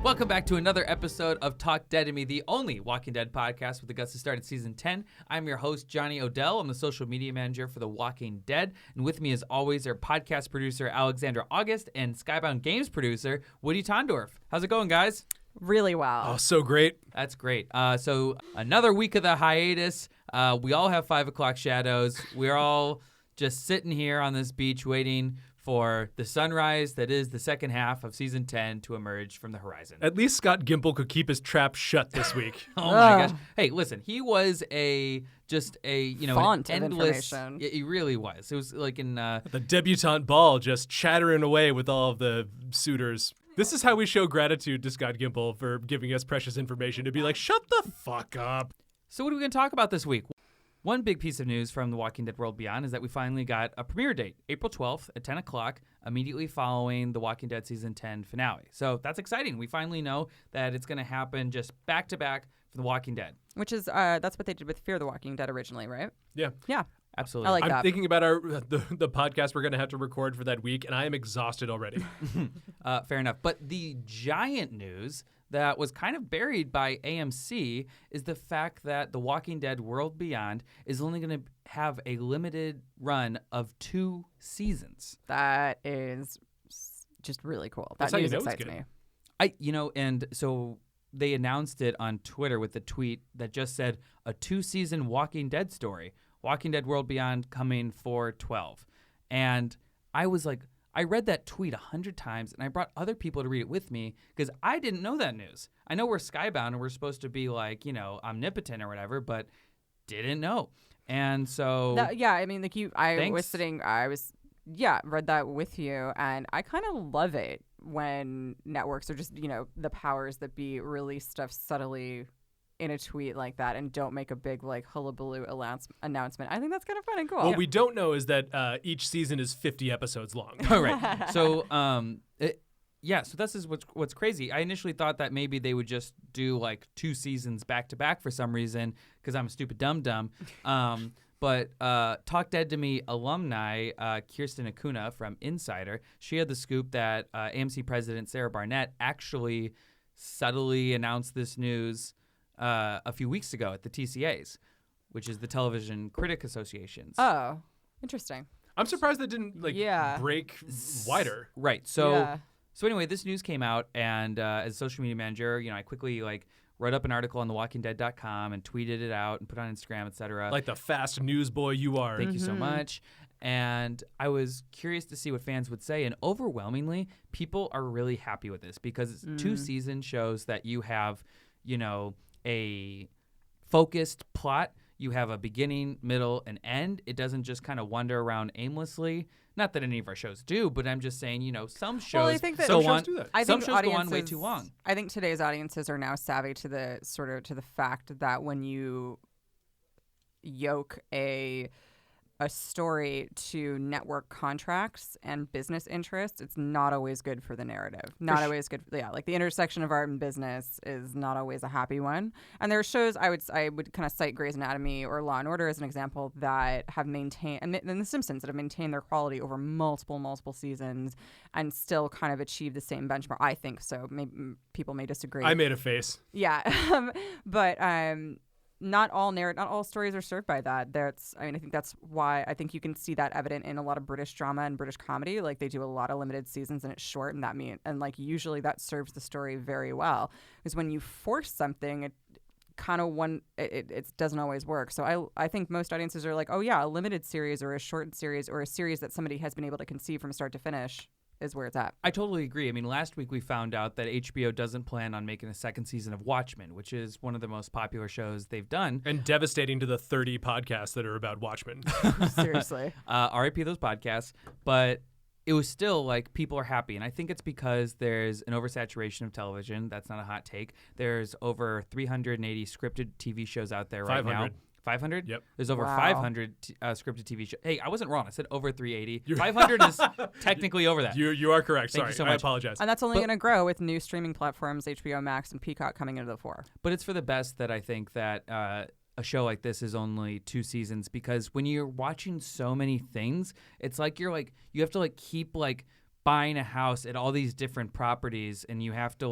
Welcome back to another episode of Talk Dead to Me, the only Walking Dead podcast with the guts that started season 10. I'm your host, Johnny Odell. I'm the social media manager for The Walking Dead. And with me, as always, our podcast producer, Alexandra August, and Skybound Games producer, Woody Tondorf. How's it going, guys? Really well. Oh, so great. That's great. So another week of the hiatus. We all have 5 o'clock shadows. We're all just sitting here on this beach waiting for the sunrise that is the second half of season 10 to emerge from the horizon. At least Scott Gimple could keep his trap shut this week. Oh my gosh. Hey, listen, he was just a font an of endless, information. He really was. It was like in The debutante ball just chattering away with all of the suitors. This is how we show gratitude to Scott Gimple for giving us precious information, to be like, shut the fuck up. So what are we going to talk about this week? One big piece of news from The Walking Dead World Beyond is that we finally got a premiere date, April 12th at 10 o'clock, immediately following The Walking Dead Season 10 finale. So that's exciting. We finally know that it's going to happen just back-to-back for The Walking Dead. Which is, that's what they did with Fear the Walking Dead originally, right? Yeah. Yeah. Absolutely. I like I'm that. thinking about the podcast we're going to have to record for that week, and I am exhausted already. Fair enough. But the giant news that was kind of buried by AMC is the fact that The Walking Dead World Beyond is only going to have a limited run of 2 seasons. That is just really cool. That's That how you news know it's excites good. me. And so they announced it on Twitter with a tweet that just said a 2-season Walking Dead story. Walking Dead World Beyond coming for 12. And I was like, I read that tweet 100 times, and I brought other people to read it with me because I didn't know that news. I know we're Skybound and we're supposed to be like, omnipotent or whatever, but didn't know. And so... read that with you, and I kind of love it when networks are just, the powers that be release stuff subtly in a tweet like that and don't make a big hullabaloo announcement. I think that's kind of fun and cool. What we don't know is that each season is 50 episodes long. All right. So, so this is what's crazy. I initially thought that maybe they would just do 2 seasons back to back for some reason because I'm a stupid dum-dum. But Talk Dead to Me alumni Kirsten Acuna from Insider, she had the scoop that AMC president Sarah Barnett actually subtly announced this news a few weeks ago at the TCAs, which is the Television Critic Associations. Oh, interesting. I'm surprised that didn't break wider. Right. So anyway, this news came out, and as a social media manager, I quickly wrote up an article on thewalkingdead.com and tweeted it out and put it on Instagram, etc. Like the fast news boy you are. Thank you so much. And I was curious to see what fans would say, and overwhelmingly, people are really happy with this because 2 seasons shows that you have, a focused plot. You have a beginning, middle, and end. It doesn't just kind of wander around aimlessly. Not that any of our shows do, but I'm just saying, some shows Well, I think that some shows do that. Some shows go on way too long. I think today's audiences are now savvy to the fact that when you yoke a story to network contracts and business interests, it's not always good for the narrative. Not always good. Yeah, the intersection of art and business is not always a happy one. And there are shows I would kind of cite Grey's Anatomy or Law and Order as an example that have maintained, and The Simpsons that have maintained their quality over multiple seasons and still kind of achieve the same benchmark. I think so. Maybe people may disagree. I made a face. Yeah, but not all stories are served by that. I think that's why I think you can see that evident in a lot of British drama and British comedy. They do a lot of limited seasons and it's short, and usually that serves the story very well. Because when you force something, it doesn't always work. So I think most audiences are like, oh yeah, a limited series or a short series or a series that somebody has been able to conceive from start to finish is where it's at. I totally agree. I mean, last week we found out that HBO doesn't plan on making a second season of Watchmen, which is one of the most popular shows they've done. And devastating to the 30 podcasts that are about Watchmen. Seriously. RIP those podcasts. But it was still people are happy. And I think it's because there's an oversaturation of television. That's not a hot take. There's over 380 scripted TV shows out there right 500. now. 500? Yep. There's over Wow. 500 scripted TV shows. Hey, I wasn't wrong. I said over 380. 500 is technically over that. You are correct. Thank Sorry, you so I much. apologize. And that's only going to grow with new streaming platforms, HBO Max and Peacock coming into the fore. But it's for the best that I think that a show like this is only 2 seasons, because when you're watching so many things, it's you have to keep buying a house at all these different properties, and you have to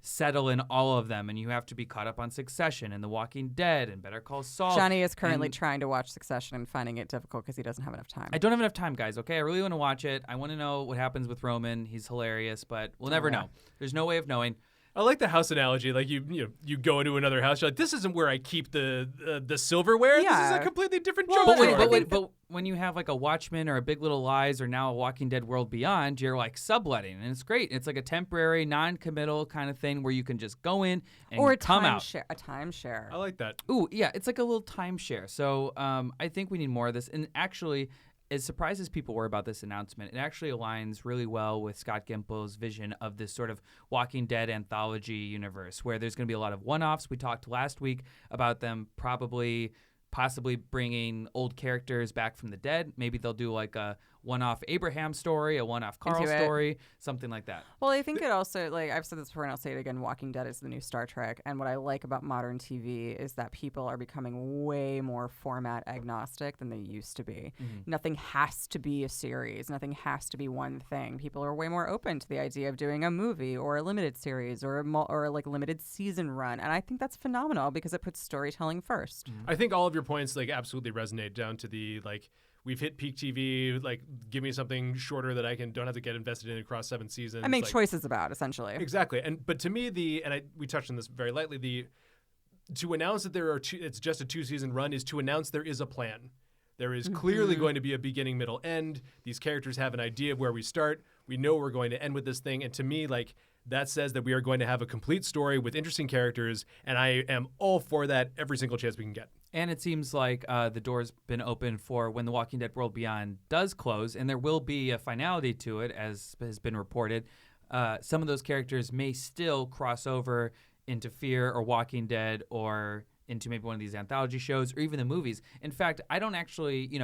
settle in all of them, and you have to be caught up on Succession and The Walking Dead and Better Call Saul. Johnny is currently and trying to watch Succession and finding it difficult because he doesn't have enough time. I don't have enough time, guys, okay? I really want to watch it. I want to know what happens with Roman. He's hilarious, but we'll never know. There's no way of knowing. I like the house analogy. Like you go into another house, you're like, this isn't where I keep the silverware. Yeah. This is a completely different Well, junk but drawer. But when you have like a Watchmen or a Big Little Lies or now a Walking Dead World Beyond, you're like subletting, and it's great. It's like a temporary, non-committal kind of thing where you can just go in and or come out. a timeshare. I like that. Ooh, yeah, it's like a little timeshare. So I think we need more of this. And actually, as surprised as people were about this announcement, it actually aligns really well with Scott Gimple's vision of this sort of Walking Dead anthology universe where there's going to be a lot of one-offs. We talked last week about them possibly bringing old characters back from the dead. Maybe they'll do like a one-off Abraham story, a one-off Carl story, something like that. Well, I think it also, like I've said this before and I'll say it again, Walking Dead is the new Star Trek. And what I like about modern TV is that people are becoming way more format agnostic than they used to be. Mm-hmm. Nothing has to be a series. Nothing has to be one thing. People are way more open to the idea of doing a movie or a limited series or like a limited season run. And I think that's phenomenal because it puts storytelling first. Mm-hmm. I think all of your points like absolutely resonate down to the like we've hit peak TV. Like, give me something shorter that I don't have to get invested in across 7 seasons. I make choices about essentially. Exactly, but to me we touched on this very lightly. To announce that it's just a 2-season run is to announce there is a plan. There is clearly going to be a beginning, middle, end. These characters have an idea of where we start. We know we're going to end with this thing, and to me, like, that says that we are going to have a complete story with interesting characters, and I am all for that every single chance we can get. And it seems like the door's been open for when The Walking Dead World Beyond does close, and there will be a finality to it, as has been reported. Some of those characters may still cross over into Fear or Walking Dead or into maybe one of these anthology shows or even the movies. In fact, I don't actually, I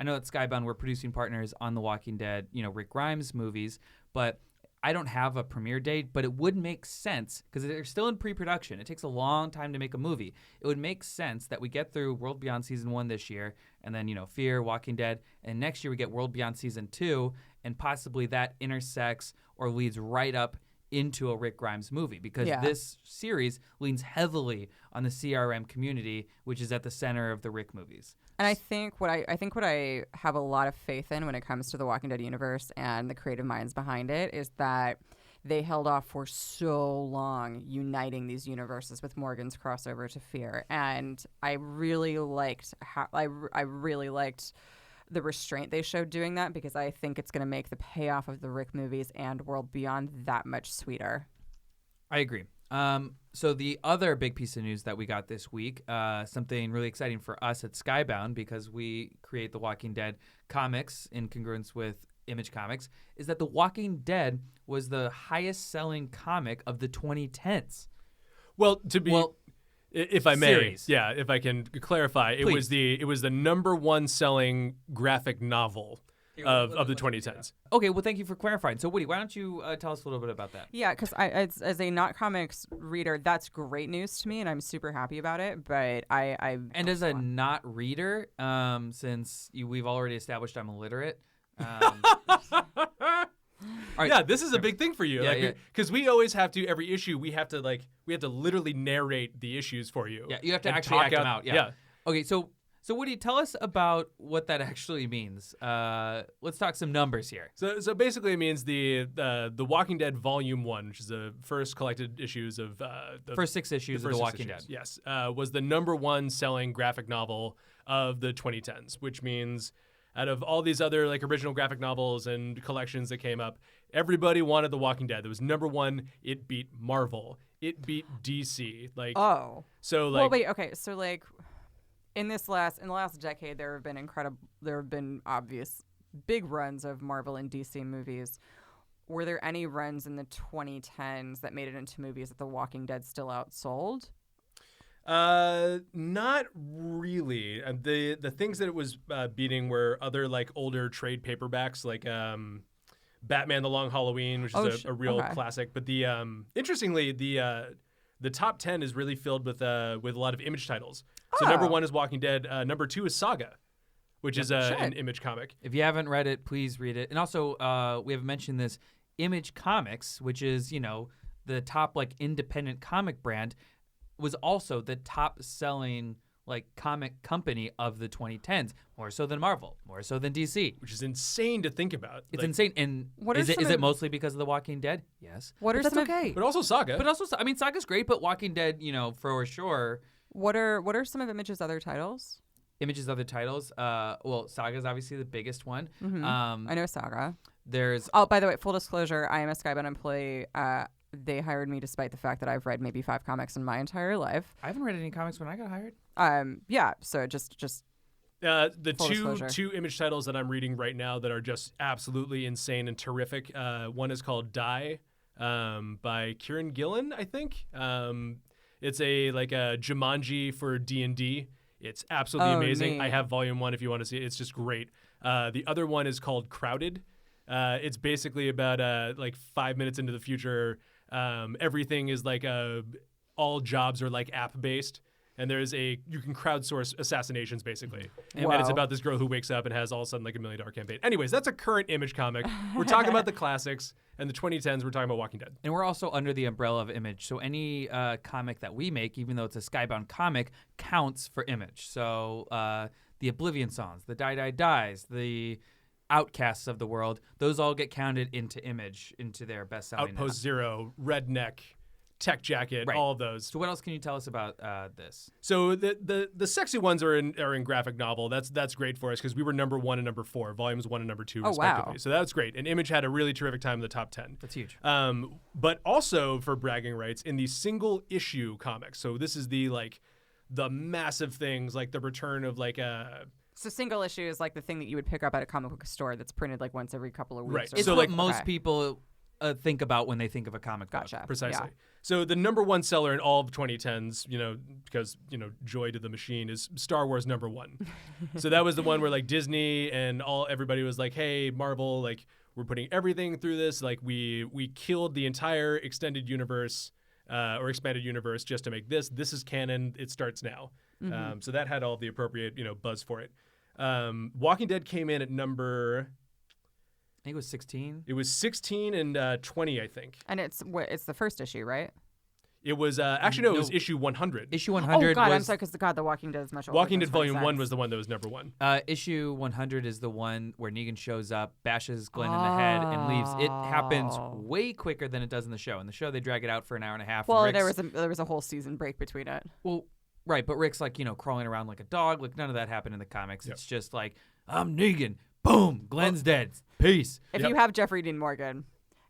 know at Skybound we're producing partners on The Walking Dead, Rick Grimes movies, but I don't have a premiere date, but it would make sense because they're still in pre-production. It takes a long time to make a movie. It would make sense that we get through World Beyond Season 1 this year, and then, Fear, Walking Dead, and next year we get World Beyond Season 2, and possibly that intersects or leads right up into a Rick Grimes movie because this series leans heavily on the CRM community, which is at the center of the Rick movies. And I think what I have a lot of faith in when it comes to the Walking Dead universe and the creative minds behind it is that they held off for so long uniting these universes with Morgan's crossover to Fear, and I really liked the restraint they showed doing that because I think it's going to make the payoff of the Rick movies and World Beyond that much sweeter. I agree. So the other big piece of news that we got this week, something really exciting for us at Skybound because we create the Walking Dead comics in congruence with Image Comics, is that The Walking Dead was the highest selling comic of the 2010s. Well, if I may, series. If I can clarify, Please. it was the number one selling graphic novel of the 2010s. Okay, well, thank you for clarifying. So, Woody, why don't you tell us a little bit about that? Yeah, because as a not comics reader, that's great news to me, and I'm super happy about it. But and as a not reader, since we've already established I'm illiterate. Right. Yeah, this is a big thing for you. Yeah, because we always have to every issue we have to literally narrate the issues for you. Yeah, you have to and actually talk act them out. Yeah. Yeah. Okay, so Woody, tell us about what that actually means. Let's talk some numbers here. So basically, it means the Walking Dead Volume 1, which is the first collected issues of the First 6 issues of The Walking Dead. Yes, was the number one selling graphic novel of the 2010s, which means out of all these other original graphic novels and collections that came up, everybody wanted The Walking Dead. It was number one. It beat Marvel. It beat DC. Well, wait. Okay. So in the last decade, there have been obvious big runs of Marvel and DC movies. Were there any runs in the 2010s that made it into movies that The Walking Dead still outsold? Not really. The things that it was beating were other older trade paperbacks like Batman: The Long Halloween, which is a real classic. But interestingly, the top 10 is really filled with a lot of Image titles. So number 1 is Walking Dead. Number 2 is Saga, which is an Image comic. If you haven't read it, please read it. And also, we have mentioned this Image Comics, which is the top like independent comic brand, was also the top selling like comic company of the 2010s, more so than Marvel, more so than DC. Which is insane to think about. It's insane. And is it mostly because of The Walking Dead? Yes. What are that's some okay. But also Saga. But also, I mean, Saga's great, but Walking Dead, for sure. What are some of Image's other titles? Image's other titles. Well, Saga's obviously the biggest one. Mm-hmm. I know Saga. There's. Oh, by the way, full disclosure, I am a Skybound employee. They hired me despite the fact that I've read maybe 5 comics in my entire life. I haven't read any comics when I got hired. Yeah. So just the two Image titles that I'm reading right now that are just absolutely insane and terrific. One is called Die, by Kieran Gillen, I think. It's a Jumanji for D&D. It's absolutely amazing. Neat. I have volume 1 if you want to see it. It's just great. The other one is called Crowded. It's basically about 5 minutes into the future. Everything is all jobs are app based, and you can crowdsource assassinations basically. And it's about this girl who wakes up and has all of a sudden $1 million campaign. Anyways, that's a current Image comic. We're talking about the classics, and the 2010s we're talking about Walking Dead. And we're also under the umbrella of Image, so any comic that we make, even though it's a Skybound comic, counts for Image. So the Oblivion songs, the Die Die Dies, the Outcasts of the world, those all get counted into Image, into their best-selling. Outpost Zero, Redneck, Tech Jacket, right. All of those. So what else can you tell us about this? So the sexy ones are in graphic novel. That's great for us because we were number 1 and number 4, volumes 1 and number 2 respectively. Wow. So that's great. And Image had a really terrific time in the top 10. That's huge. But also for bragging rights in the single issue comics. So this is the massive things like the return of So single issue is like the thing that you would pick up at a comic book store that's printed once every couple of weeks. Right. It's So what most people think about when they think of a comic book. Gotcha. Precisely. Yeah. So the number 1 seller in all of 2010s, because joy to the machine, is Star Wars number 1. So that was the one where Disney and everybody was like, hey, Marvel, we're putting everything through this. We killed the entire extended universe or expanded universe just to make this. This is canon. It starts now. Mm-hmm. So that had all the appropriate buzz for it. Walking Dead came in at number. I think it was 16. It was 16 and 20, I think. And it's the first issue, right? It was actually no, it was issue 100. Issue 100. Oh God, was, I'm sorry, because The Walking Dead is much older. Walking Dead Volume 1 was the one that was number 1. Issue 100 is the one where Negan shows up, bashes Glenn in the head, and leaves. It happens way quicker than it does in the show. In the show, they drag it out for an hour and a half. Well, there was a whole season break between it. Well, right, but Rick's crawling around like a dog. None of that happened in the comics. Yep. It's just I'm Negan. Boom, Glenn's dead. Peace. If you have Jeffrey Dean Morgan,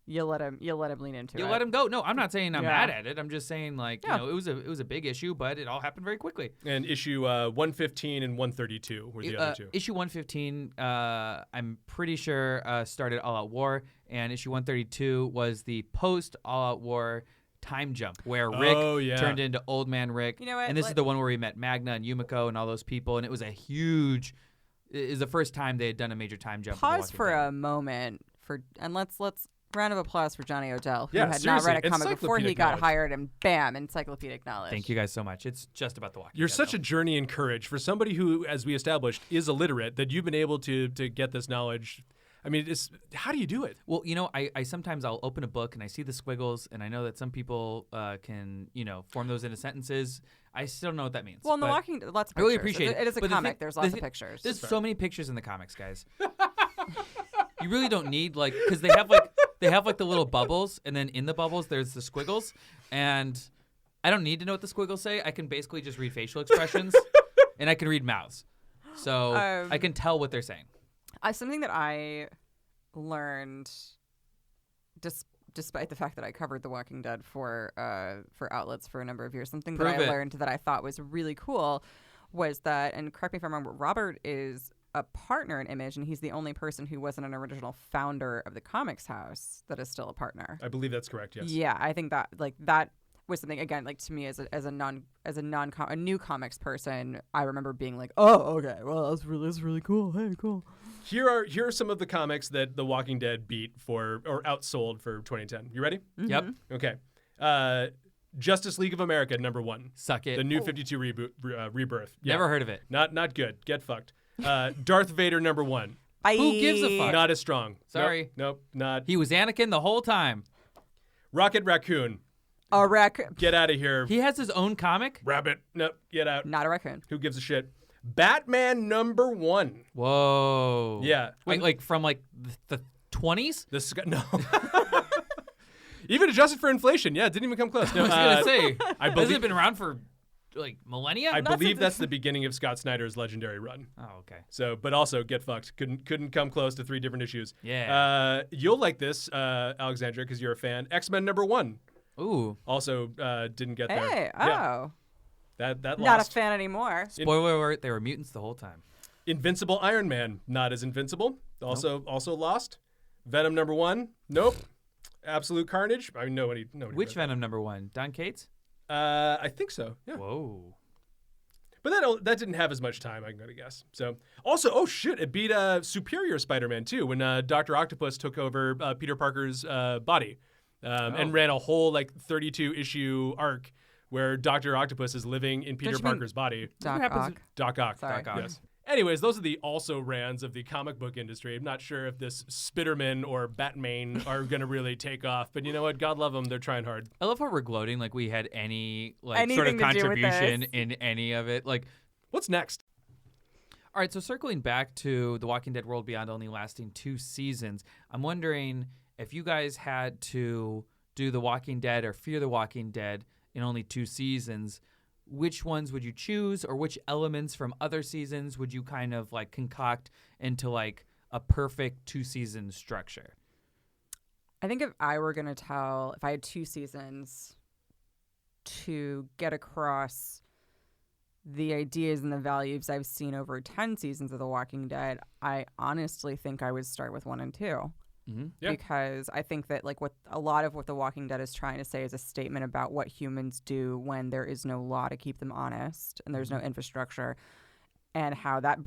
you'll let him lean into it. You'll let him go. No, I'm not saying I'm mad at it. I'm just saying it was a big issue, but it all happened very quickly. And issue 115 and 132 were the other two. Issue 115, I'm pretty sure started All Out War, and issue 132 was the post All Out War time jump where Rick turned into Old Man Rick. You know what? And this is the one where we met Magna and Yumiko and all those people, and it was a huge. It was the first time they had done a major time jump. Pause for a moment and let's round of applause for Johnny Odell, who had seriously. not read a comic before he got knowledge. hired, and bam, encyclopedic knowledge. Thank you guys so much. It's just about the Walking You're Dead, such a journey in courage for somebody who, as we established, is illiterate. That you've been able to get this knowledge. I mean, how do you do it? Well, I sometimes I'll open a book and I see the squiggles, and I know that some people can form those into sentences. I still don't know what that means. Well, in The Walking Dead, lots of pictures. I really appreciate it. It is a but comic. There's lots of pictures. There's so many pictures in the comics, guys. You really don't need because they have the little bubbles, and then in the bubbles there's the squiggles, and I don't need to know what the squiggles say. I can basically just read facial expressions, and I can read mouths, so I can tell what they're saying. Something that I learned, despite the fact that I covered The Walking Dead for outlets for a number of years, something that I learned that I thought was really cool was that, and correct me if I'm wrong, but Robert is a partner in Image, and he's the only person who wasn't an original founder of the comics house that is still a partner. I believe that's correct. Yes. Yeah, I think that that was something, again, to me as a new comics person, I remember being like, oh, okay, well, that's really cool. Hey, cool. Here are some of the comics that The Walking Dead beat or outsold for 2010. You ready? Mm-hmm. Yep. Okay. Justice League of America, number 1. Suck it. The New 52 rebirth. Yeah. Never heard of it. Not good. Get fucked. Darth Vader, number 1. Who gives a fuck? Not as strong. Sorry. Nope. Not. He was Anakin the whole time. Rocket Raccoon. A raccoon. Get out of here. He has his own comic? Rabbit. Nope. Get out. Not a raccoon. Who gives a shit? Batman #1. Whoa. Yeah. Wait, like from like the 20s? No. Even adjusted for inflation. Yeah, it didn't even come close. No, I was going to say, I has believe it been around for like millennia? I believe that's the beginning of Scott Snyder's legendary run. Oh, okay. So, but also get fucked. Couldn't come close to 3 different issues. Yeah. You'll like this, Alexandra, because you're a fan. X-Men #1. Ooh. Also didn't get there. Hey, Yeah. oh. That Not lost. a fan anymore. Spoiler alert, they were mutants the whole time. Invincible Iron Man, not as invincible. Also lost. Venom #1. Nope. Absolute Carnage. I mean, nobody. Which Venom #1? Don Cates? I think so. Yeah. Whoa. But that didn't have as much time, I'm gonna guess. So also, oh shit, it beat Superior Spider-Man too when Dr. Octopus took over Peter Parker's body and ran a whole like 32 issue arc where Dr. Octopus is living in Peter Parker's body. Doc happens- Ock. Doc Ock. Sorry. Doc Ock. Yes. Anyways, those are the also rans of the comic book industry. I'm not sure if this Spiderman or Batman are going to really take off, but you know what? God love them. They're trying hard. I love how we're gloating like we had any sort of Anything to do with contribution this. in any of it. Like, What's next? all right, so circling back to The Walking Dead World Beyond only lasting 2 seasons, I'm wondering if you guys had to do The Walking Dead or Fear the Walking Dead in only 2 seasons, which ones would you choose, or which elements from other seasons would you kind of like concoct into like a perfect 2-season structure? I think if I had 2 seasons to get across the ideas and the values I've seen over 10 seasons of The Walking Dead, I honestly think I would start with 1 and 2. Mm-hmm. Yeah. Because I think that like what a lot of what The Walking Dead is trying to say is a statement about what humans do when there is no law to keep them honest and there's no infrastructure, and how that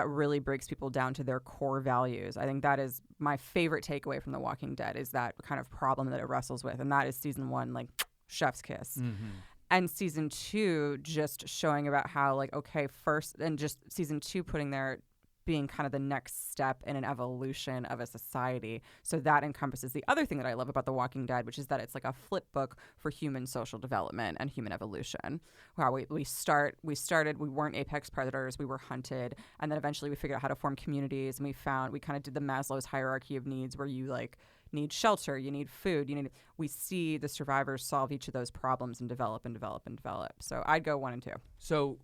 really breaks people down to their core values. I think that is my favorite takeaway from The Walking Dead, is that kind of problem that it wrestles with, and that is season 1, like chef's kiss. Mm-hmm. And season 2 just showing about how like, okay, first, and just season 2 putting there being kind of the next step in an evolution of a society. So that encompasses the other thing that I love about The Walking Dead, which is that it's like a flip book for human social development and human evolution. Wow, we started, we weren't apex predators, we were hunted, and then eventually we figured out how to form communities, and we kind of did the Maslow's hierarchy of needs, where you like need shelter, you need food, we see the survivors solve each of those problems and develop and develop and develop. So I'd go 1 and 2. So,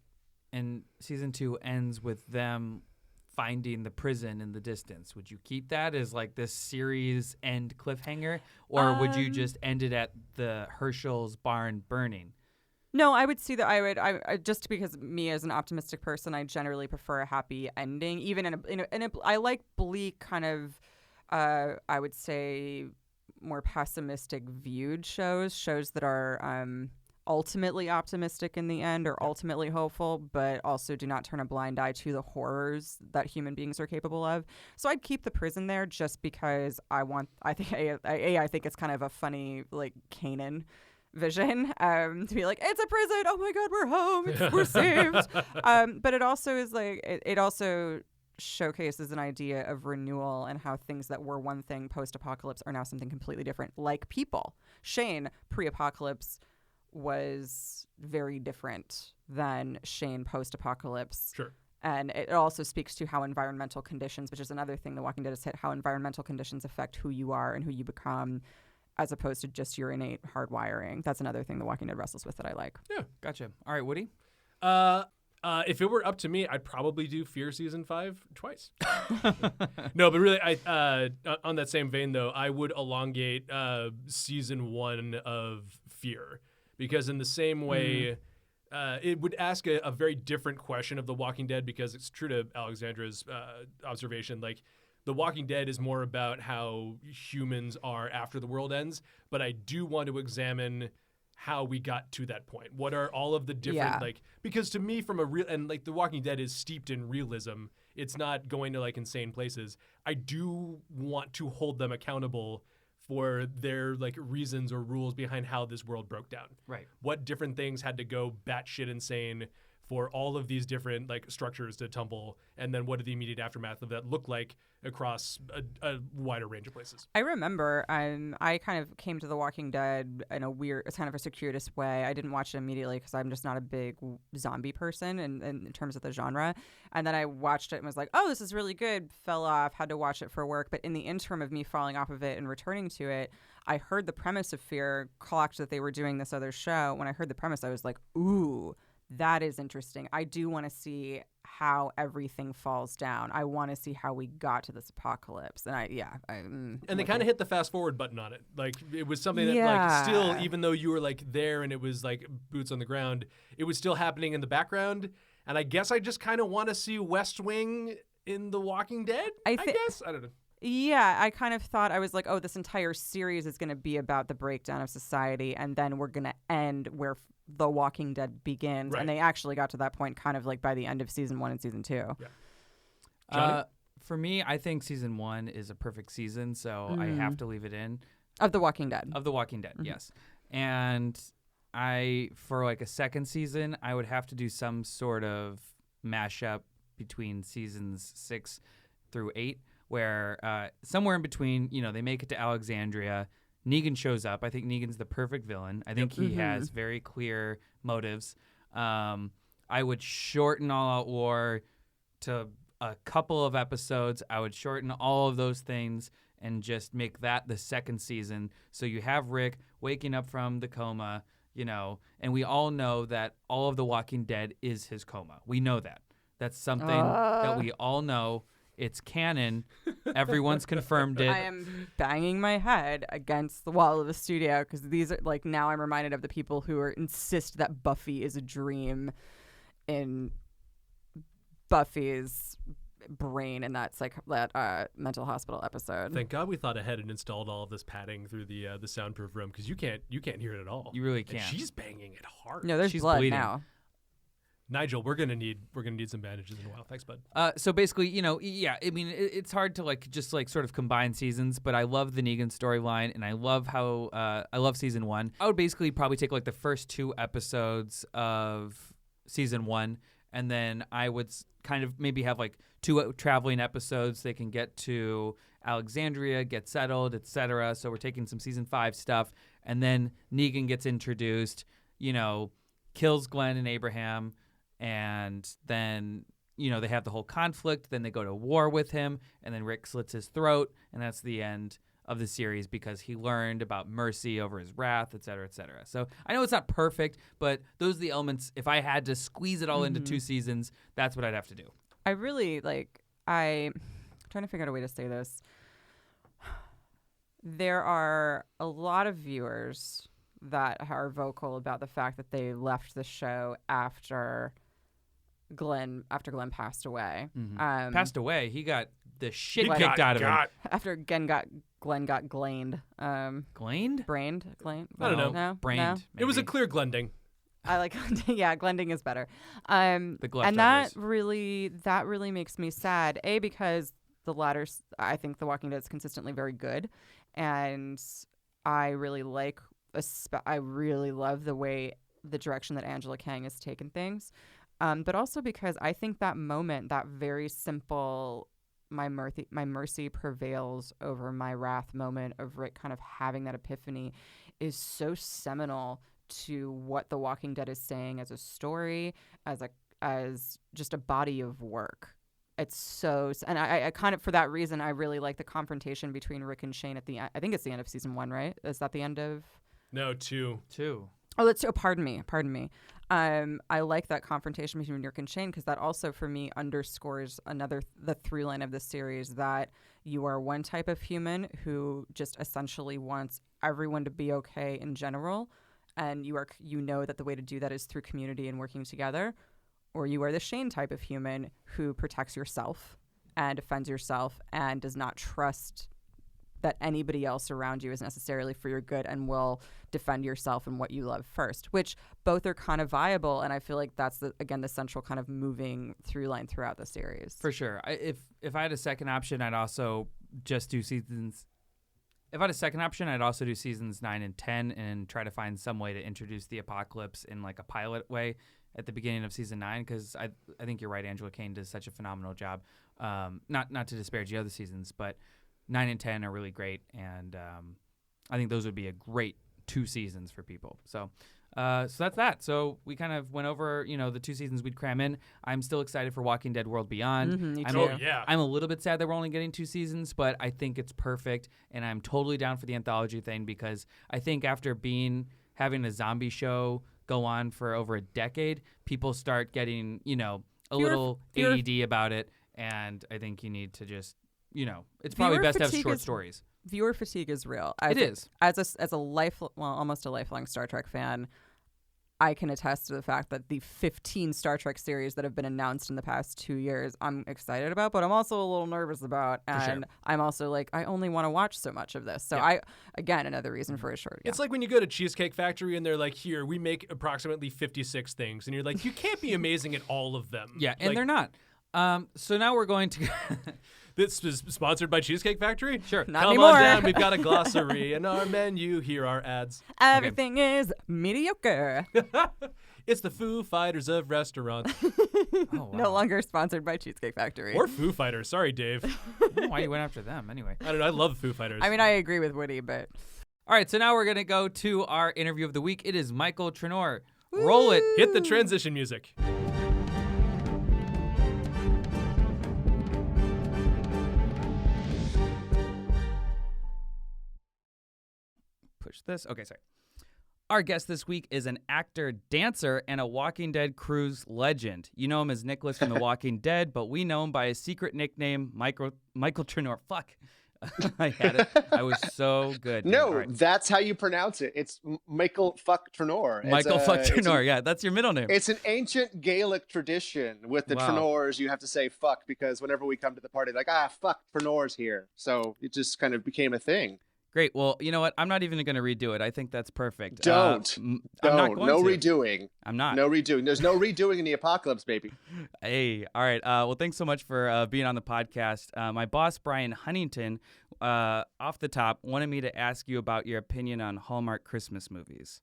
and season 2 ends with them finding the prison in the distance. Would you keep that as like this series end cliffhanger, or would you just end it at the Herschel's barn burning? No, I would see that. I just because me as an optimistic person, I generally prefer a happy ending. Even I like bleak kind of, I would say, more pessimistic viewed shows that are ultimately optimistic in the end, or ultimately hopeful, but also do not turn a blind eye to the horrors that human beings are capable of. So I'd keep the prison there just because I think it's kind of a funny like Canaan vision, to be like, it's a prison, oh my god, we're home, we're saved. But it also is like it also showcases an idea of renewal and how things that were one thing post-apocalypse are now something completely different, like people. Shane pre-apocalypse was very different than Shane post-apocalypse. Sure. And it also speaks to how environmental conditions, which is another thing The Walking Dead has hit, how environmental conditions affect who you are and who you become, as opposed to just your innate hardwiring. That's another thing The Walking Dead wrestles with that I like. Yeah. Gotcha. All right, Woody? If it were up to me, I'd probably do Fear season 5 twice. No, but really, on that same vein though, I would elongate season 1 of Fear, because in the same way, it would ask a very different question of The Walking Dead, because it's true to Alexandra's observation. Like, The Walking Dead is more about how humans are after the world ends, but I do want to examine how we got to that point. What are all of the different, because to me, from a real, and like The Walking Dead is steeped in realism, it's not going to like insane places. I do want to hold them accountable for their like reasons or rules behind how this world broke down. Right. What different things had to go batshit insane for all of these different like structures to tumble, and then what did the immediate aftermath of that look like across a wider range of places? I remember I kind of came to The Walking Dead in a weird, it's kind of a circuitous way. I didn't watch it immediately because I'm just not a big zombie person in terms of the genre. And then I watched it and was like, oh, this is really good. Fell off, had to watch it for work. But in the interim of me falling off of it and returning to it, I heard the premise of Fear, clocked that they were doing this other show. When I heard the premise, I was like, ooh, that is interesting. I do want to see how everything falls down. I want to see how we got to this apocalypse. And they kind of hit the fast forward button on it. Like it was something that like still, even though you were like there and it was like boots on the ground, it was still happening in the background. And I guess I just kind of want to see West Wing in The Walking Dead. I guess. I don't know. Yeah, I kind of thought, I was like, oh, this entire series is going to be about the breakdown of society, and then we're going to end where The Walking Dead begins. Right. And they actually got to that point kind of like by the end of season 1 and season 2. Yeah. Johnny? For me, I think season 1 is a perfect season, so I have to leave it in. Of The Walking Dead. Of The Walking Dead, yes. And for like a second season, I would have to do some sort of mashup between seasons 6 through 8, where somewhere in between, they make it to Alexandria. Negan shows up. I think Negan's the perfect villain. I think he has very clear motives. I would shorten All Out War to a couple of episodes. I would shorten all of those things and just make that the second season. So you have Rick waking up from the coma, and we all know that all of The Walking Dead is his coma. We know that. That's something that we all know. It's canon. Everyone's confirmed it. I am banging my head against the wall of the studio because these are like, now I'm reminded of the people who insist that Buffy is a dream in Buffy's brain, and that's like that mental hospital episode. Thank God we thought ahead and installed all of this padding through the soundproof room, because you can't hear it at all. You really can't. And she's banging it hard. No, there's She's blood bleeding. now. Nigel, we're gonna need some bandages in a while. Thanks, bud. So basically, it's hard to just sort of combine seasons, but I love the Negan storyline, and I love how I love season 1. I would basically probably take like the first 2 episodes of season 1, and then I would kind of maybe have like 2 traveling episodes. They can get to Alexandria, get settled, etc. So we're taking some season 5 stuff, and then Negan gets introduced, kills Glenn and Abraham. And then, they have the whole conflict. Then they go to war with him. And then Rick slits his throat. And that's the end of the series because he learned about mercy over his wrath, et cetera, et cetera. So I know it's not perfect, but those are the elements. If I had to squeeze it all into 2 seasons, that's what I'd have to do. I really I'm trying to figure out a way to say this. There are a lot of viewers that are vocal about the fact that they left the show after Glenn passed away. Passed away. He got the shit kicked out of him. After Glenn got glaned. Glaned? Brained? Glaned? I don't know. No? Brained. No? It was a clear glending. I like glending is better. The and that really makes me sad. A, because the latter, I think The Walking Dead is consistently very good, and I really love the way, the direction that Angela Kang has taken things. But also because I think that moment, that very simple, my mercy prevails over my wrath moment of Rick kind of having that epiphany is so seminal to what The Walking Dead is saying as a story, as just a body of work. It's so, and I kind of, for that reason, I really like the confrontation between Rick and Shane at the end. I think it's the end of season 1, right? Is that the end of? No, 2. Oh, pardon me. I like that confrontation between Rick and Shane because that also, for me, underscores the through line of the series, that you are one type of human who just essentially wants everyone to be okay in general, and you know that the way to do that is through community and working together, or you are the Shane type of human who protects yourself and defends yourself and does not trust that anybody else around you is necessarily for your good and will defend yourself and what you love first, which both are kind of viable. And I feel like that's, the central kind of moving through line throughout the series. For sure. If I had a second option, I'd also just do seasons. If I had a second option, I'd also do seasons 9 and 10 and try to find some way to introduce the apocalypse in like a pilot way at the beginning of season 9, because I think you're right. Angela Kane does such a phenomenal job. Not to disparage the other seasons, but 9 and 10 are really great, and I think those would be a great 2 seasons for people. So that's that. So we kind of went over, the 2 seasons we'd cram in. I'm still excited for Walking Dead World Beyond. Me I'm too. I'm a little bit sad that we're only getting 2 seasons, but I think it's perfect, and I'm totally down for the anthology thing, because I think after having a zombie show go on for over a decade, people start getting, a little ADD about it, and I think you need to just, it's probably best to have short stories. Viewer fatigue is real. It is. As a almost a lifelong Star Trek fan, I can attest to the fact that the 15 Star Trek series that have been announced in the past 2 years, I'm excited about, but I'm also a little nervous about. And I'm also like, I only want to watch so much of this. So again, another reason for a short. It's like when you go to Cheesecake Factory and they're like, here, we make approximately 56 things. And you're like, you can't be amazing at all of them. Yeah, and they're not. So now we're going to... This is sponsored by Cheesecake Factory? Sure. Not Come anymore. on down. We've got a glossary in our menu. Here are ads. Everything is mediocre. It's the Foo Fighters of restaurants. Oh, wow. No longer sponsored by Cheesecake Factory. Or Foo Fighters. Sorry, Dave. I don't know why you went after them anyway. I don't know. I love Foo Fighters. I mean, I agree with Woody, but... All right, so now we're going to go to our interview of the week. It is Michael Traynor. Roll it. Hit the transition music. Push this. Okay, sorry. Our guest this week is an actor, dancer, and a Walking Dead cruise legend. You know him as Nicholas from The Walking Dead, but we know him by his secret nickname, Michael Traynor. Fuck. I had it. I was so good. No, right. That's how you pronounce it. It's Michael Fuck Traynor. Michael Fuck Traynor. Yeah, that's your middle name. It's an ancient Gaelic tradition. With the Traynors, you have to say fuck, because whenever we come to the party, like, fuck, Traynor's here. So it just kind of became a thing. Great. Well, you know what? I'm not even going to redo it. I think that's perfect. Don't. I'm not going no to. redoing. I'm not. No redoing. There's no redoing in the apocalypse, baby. Hey, all right. Well, thanks so much for being on the podcast. My boss, Brian Huntington, off the top, wanted me to ask you about your opinion on Hallmark Christmas movies.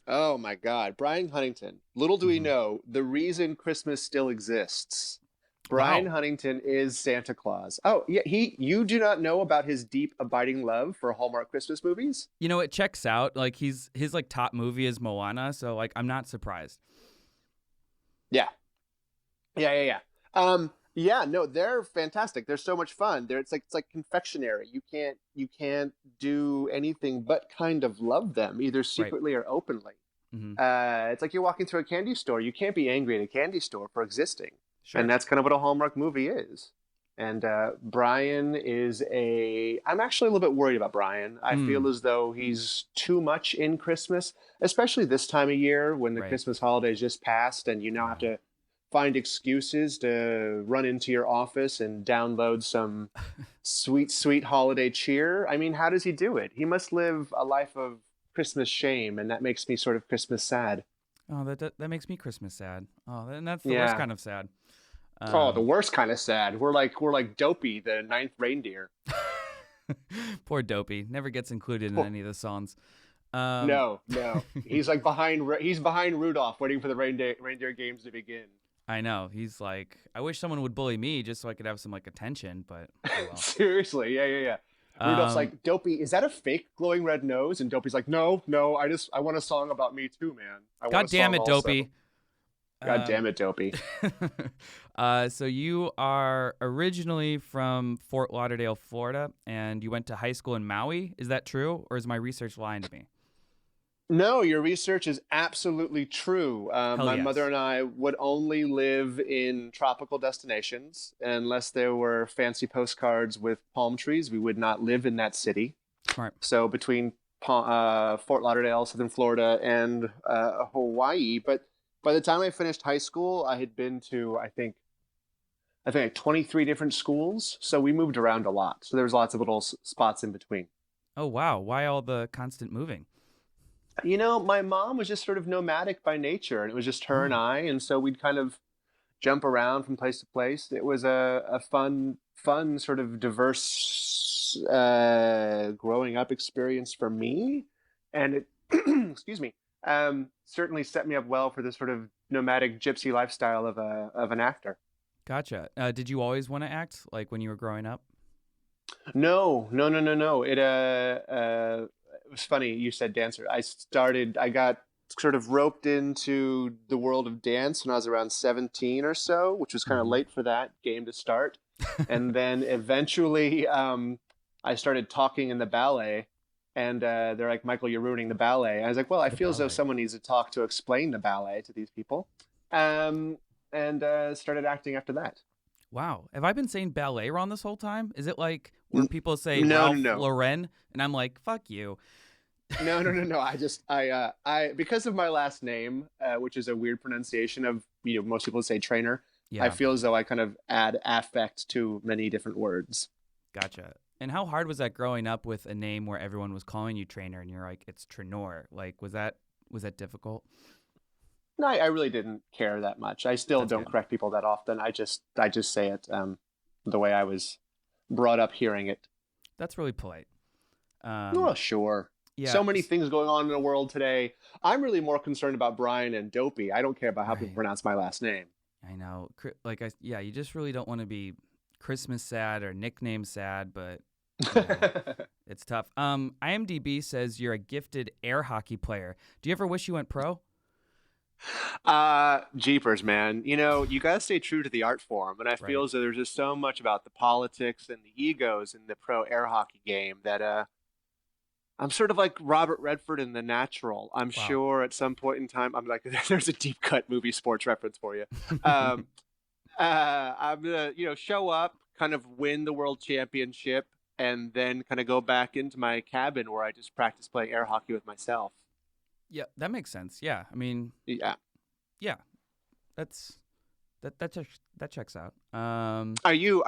Oh, my God. Brian Huntington. Little do we know, the reason Christmas still exists. Brian Huntington is Santa Claus. Oh, yeah. You do not know about his deep, abiding love for Hallmark Christmas movies? You know, it checks out. Like, his top movie is Moana, so, like, I'm not surprised. Yeah. No, they're fantastic. They're so much fun. It's like confectionery. You can't do anything but kind of love them, either secretly or openly. Mm-hmm. It's like you're walking through a candy store. You can't be angry at a candy store for existing. Sure. And that's kind of what a Hallmark movie is. And Brian is I'm actually a little bit worried about Brian. I feel as though he's too much in Christmas, especially this time of year when the Christmas holidays just passed and you now have to find excuses to run into your office and download some sweet, sweet holiday cheer. I mean, how does he do it? He must live a life of Christmas shame, and that makes me sort of Christmas sad. Oh, that makes me Christmas sad. Oh, and that's the worst kind of sad. The worst kind of sad. We're like Dopey, the ninth reindeer. Poor Dopey. Never gets included in any of the songs. No. He's like behind Rudolph, waiting for the reindeer games to begin. I know. He's like, I wish someone would bully me just so I could have some like attention, but oh well. Seriously, yeah. Rudolph's like, Dopey, is that a fake glowing red nose? And Dopey's like, no, I want a song about me too, man. God damn it, Dopey. God damn it, Dopey. So you are originally from Fort Lauderdale, Florida, and you went to high school in Maui. Is that true, or is my research lying to me? No, your research is absolutely true. My mother and I would only live in tropical destinations unless there were fancy postcards with palm trees. We would not live in that city. Smart. So between Fort Lauderdale, Southern Florida, and Hawaii. But by the time I finished high school, I had been to, I think like 23 different schools. So we moved around a lot. So there was lots of little spots in between. Oh, wow. Why all the constant moving? You know, my mom was just sort of nomadic by nature, and it was just her and I, and so we'd kind of jump around from place to place. It was a fun, sort of diverse growing up experience for me, and it, excuse me, certainly set me up well for the sort of nomadic gypsy lifestyle of an actor. Gotcha. Did you always want to act, like when you were growing up? No, no, no, no, no. It was funny you said dancer. I got sort of roped into the world of dance when I was around 17 or so, which was kind of late for that game to start. And then eventually I started talking in the ballet, and they're like, Michael, you're ruining the ballet. And I was like, well, I feel as though someone needs to talk to explain the ballet to these people. And started acting after that. Wow. Have I been saying ballet wrong this whole time? Is it like where people say No, Ralph no. Lauren, and I'm like, fuck you? No. I because of my last name, which is a weird pronunciation of, most people say Traynor. Yeah. I feel as though I kind of add affect to many different words. Gotcha. And how hard was that growing up with a name where everyone was calling you Traynor and you're like, it's Traynor? Like, was that difficult? No, I really didn't care that much. I still That's don't good. correct people that often. I just say it the way I was brought up hearing it. That's really polite. Well, sure. Yeah. So many things going on in the world today. I'm really more concerned about Brian and Dopey. I don't care about how people Right. pronounce my last name. I know. You just really don't want to be Christmas sad or nickname sad, but it's tough. IMDb says you're a gifted air hockey player. Do you ever wish you went pro? Jeepers, man. You got to stay true to the art form. And I feel Right. as though there's just so much about the politics and the egos in the pro air hockey game that I'm sort of like Robert Redford in The Natural. I'm Wow. sure at some point in time, I'm like, there's a deep cut movie sports reference for you. I'm going to, show up, kind of win the world championship, and then kind of go back into my cabin where I just practice playing air hockey with myself. Yeah, that makes sense. Yeah, I mean, Yeah. that checks out. Are you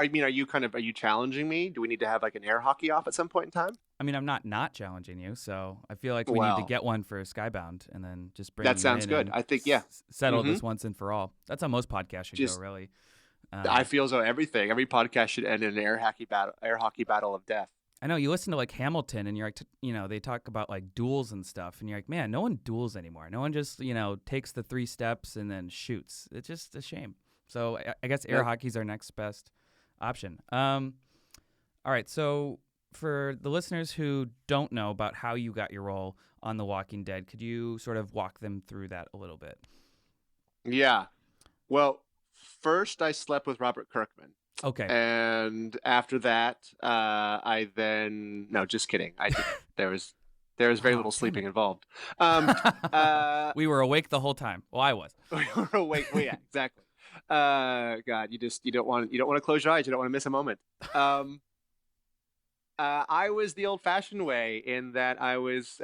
challenging me? Do we need to have like an air hockey off at some point in time? I mean, I'm not challenging you, so I feel like we need to Well. get one for Skybound and then just bring That you sounds in good. and I think, yeah. settle Mhm. this once and for all. That's how most podcasts should Just- go, really. I feel as though every podcast should end in an air hockey battle of death. I know you listen to like Hamilton and you're like, they talk about like duels and stuff, and you're like, man, no one duels anymore. No one just takes the 3 steps and then shoots. It's just a shame. So I guess air Yep. hockey's our next best option. All right, so for the listeners who don't know about how you got your role on The Walking Dead, could you sort of walk them through that a little bit? Yeah. Well, first I slept with Robert Kirkman. Okay. And after that, I then no, just kidding. I did, there was very Oh, little damn sleeping it. involved. We were awake the whole time. Well, I was. We were awake. Well, yeah, exactly. God, you don't want to close your eyes. You don't want to miss a moment. I was the old-fashioned way in that I was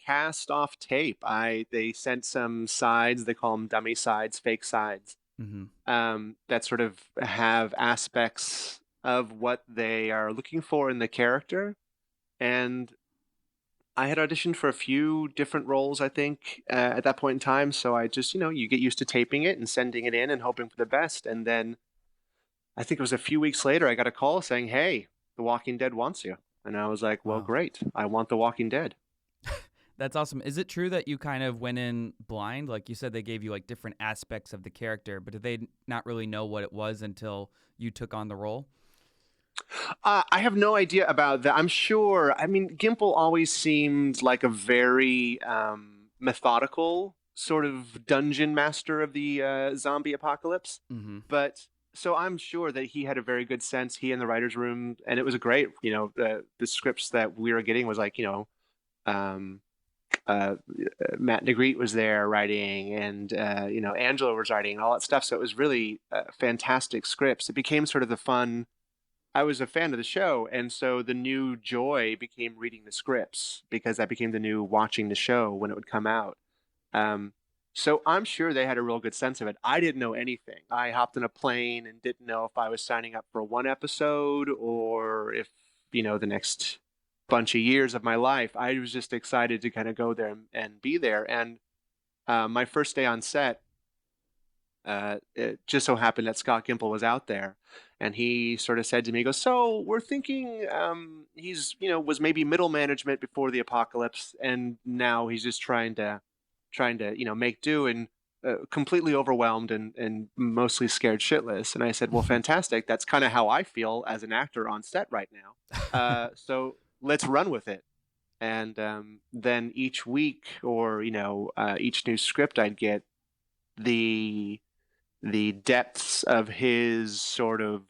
cast off tape. They sent some sides. They call them dummy sides, fake sides. Mm-hmm. That sort of have aspects of what they are looking for in the character. And I had auditioned for a few different roles, I think, at that point in time. So I just, you get used to taping it and sending it in and hoping for the best. And then I think it was a few weeks later, I got a call saying, hey, The Walking Dead wants you. And I was like, well, Wow. great. I want The Walking Dead. That's awesome. Is it true that you kind of went in blind? Like you said, they gave you like different aspects of the character, but did they not really know what it was until you took on the role? I have no idea about that. I'm sure. I mean, Gimple always seemed like a very methodical sort of dungeon master of the zombie apocalypse. Mm-hmm. But so I'm sure that he had a very good sense, he and the writer's room, and it was a great, the scripts that we were getting was like, Matt Negrete was there writing, and Angela was writing, and all that stuff. So it was really fantastic scripts. It became sort of the fun. I was a fan of the show, and so the new joy became reading the scripts, because that became the new watching the show when it would come out. So I'm sure they had a real good sense of it. I didn't know anything. I hopped on a plane and didn't know if I was signing up for one episode or if, the next bunch of years of my life. I was just excited to kind of go there and be there. And my first day on set, it just so happened that Scott Gimple was out there, and he sort of said to me, he goes, so we're thinking he's, was maybe middle management before the apocalypse, and now he's just trying to, make do. And completely overwhelmed and mostly scared shitless. And I said, well, fantastic. That's kind of how I feel as an actor on set right now. So let's run with it. And then each week, or each new script I'd get, the depths of his sort of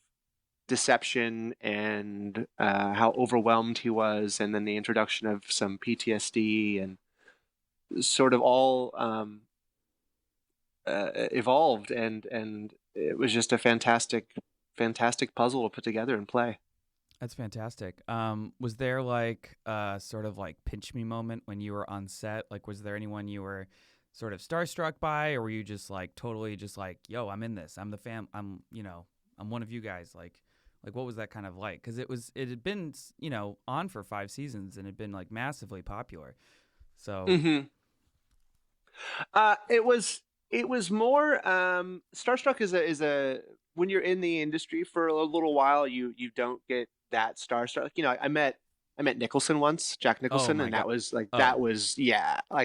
deception and how overwhelmed he was, and then the introduction of some PTSD, and sort of all evolved, and it was just a fantastic puzzle to put together and play. That's fantastic. Was there like sort of like pinch me moment when you were on set? Like, was there anyone you were sort of starstruck by, or were you just like totally just like, yo, I'm in this. I'm the fam. I'm one of you guys. Like what was that kind of like? Because it had been on for 5 seasons and had been like massively popular. So it was more starstruck is a when you're in the industry for a little while, you don't get that starstruck. I met Nicholson once, Jack Nicholson, and that was like like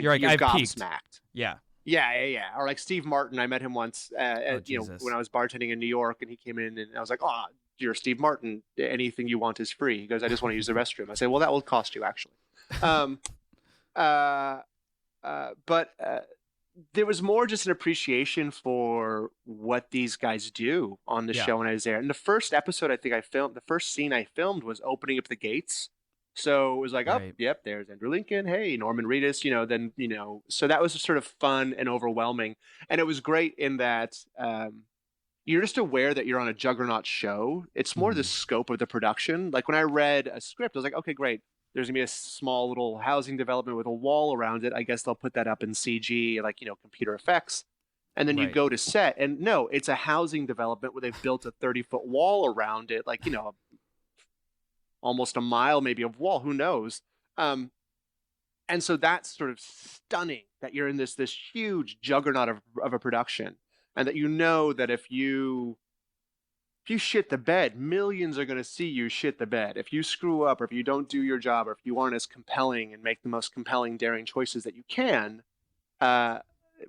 you're gobsmacked. Yeah. Or like Steve Martin, I met him once when I was bartending in New York, and he came in and I was like, oh, you're Steve Martin. Anything you want is free. He goes, I just want to use the restroom. I say, well, that will cost you actually. But there was more just an appreciation for what these guys do on the show when I was there. And the first episode the first scene I filmed was opening up the gates. So it was like, right. Oh, yep, there's Andrew Lincoln. Hey, Norman Reedus, so that was sort of fun and overwhelming. And it was great in that you're just aware that you're on a juggernaut show. It's more the scope of the production. Like when I read a script, I was like, okay, great. There's going to be a small little housing development with a wall around it. I guess they'll put that up in CG, like, computer effects. And then you go to set, and no, it's a housing development where they've built a 30-foot wall around it, like, almost a mile maybe of wall, who knows? And so that's sort of stunning that you're in this huge juggernaut of a production, and that that if you shit the bed, millions are going to see you shit the bed. If you screw up, or if you don't do your job, or if you aren't as compelling and make the most compelling, daring choices that you can,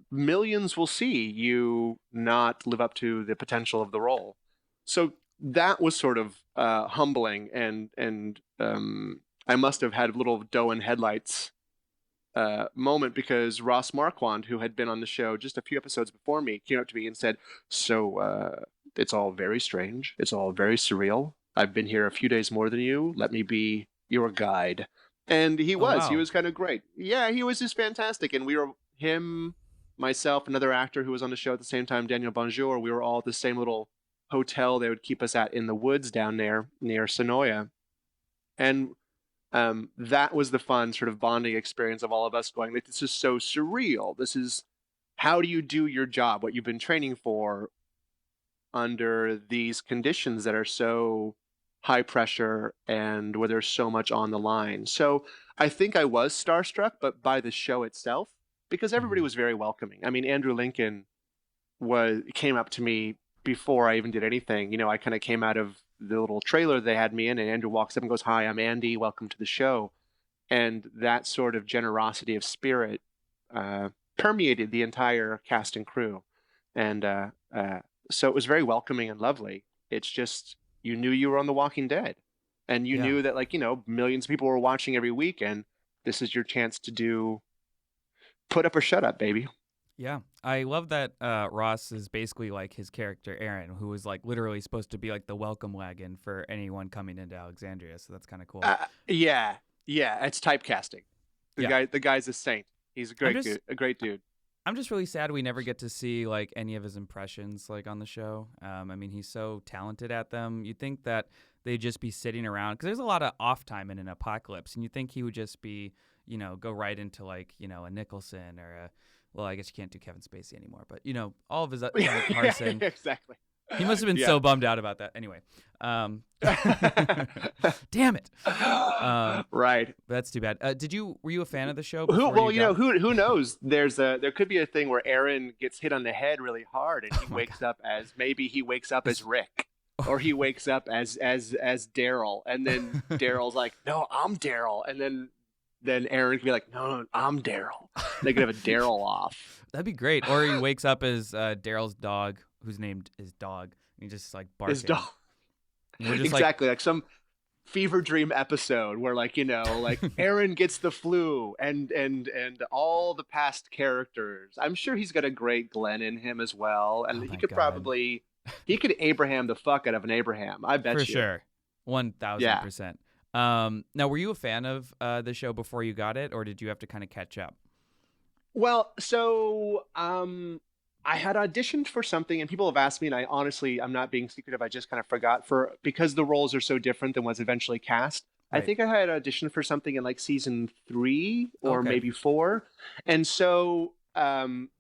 millions will see you not live up to the potential of the role. So that was sort of humbling, and I must have had a little doe in headlights moment, because Ross Marquand, who had been on the show just a few episodes before me, came up to me and said, so it's all very strange. It's all very surreal. I've been here a few days more than you. Let me be your guide. And he was. Wow. He was kind of great. Yeah, he was just fantastic. And we were, him, myself, another actor who was on the show at the same time, Daniel Bonjour, we were all at the same little hotel they would keep us at in the woods down there near Sonoya. And that was the fun sort of bonding experience of all of us going, like, this is so surreal. This is, how do you do your job, what you've been training for, under these conditions that are so high pressure and where there's so much on the line. So I think I was starstruck, but by the show itself, because everybody was very welcoming. I mean, Andrew Lincoln came up to me before I even did anything. I kind of came out of the little trailer they had me in, and Andrew walks up and goes, hi, I'm Andy. Welcome to the show. And that sort of generosity of spirit permeated the entire cast and crew. And so it was very welcoming and lovely. It's just, you knew you were on The Walking Dead, and you knew that, like, millions of people were watching every week, and this is your chance to put up or shut up, baby. Yeah. I love that Ross is basically like his character Aaron, who was like literally supposed to be like the welcome wagon for anyone coming into Alexandria. So that's kind of cool. Yeah. It's typecasting. The guy's a saint. He's a great dude. I'm just really sad we never get to see like any of his impressions like on the show. I mean, he's so talented at them. You'd think that they'd just be sitting around, because there's a lot of off time in an apocalypse, and you think he would just be, go right into like, a Nicholson or well, I guess you can't do Kevin Spacey anymore, but all of his Carson. Yeah, exactly. He must have been so bummed out about that. Anyway, damn it. Right. That's too bad. Were you a fan of the show? Who knows? There could be a thing where Aaron gets hit on the head really hard, and he wakes up as Rick, or he wakes up as Daryl, and then Daryl's like, no, I'm Daryl, and then then Aaron could be like, no, I'm Daryl. They could have a Daryl off. That'd be great. Or he wakes up as Daryl's dog, whose name is Dog, and he just like barking. His dog. And we're just Exactly, like some fever dream episode where, like, you know, like Aaron gets the flu and all the past characters. I'm sure he's got a great Glenn in him as well, and he could probably Abraham the fuck out of an Abraham. I bet for you. sure, 1,000%. Now, were you a fan of the show before you got it, or did you have to kind of catch up? Well, so I had auditioned for something, and people have asked me, and I'm not being secretive. I just kind of forgot because the roles are so different than what's eventually cast. Right. I think I had auditioned for something in like season 3 or maybe 4. And so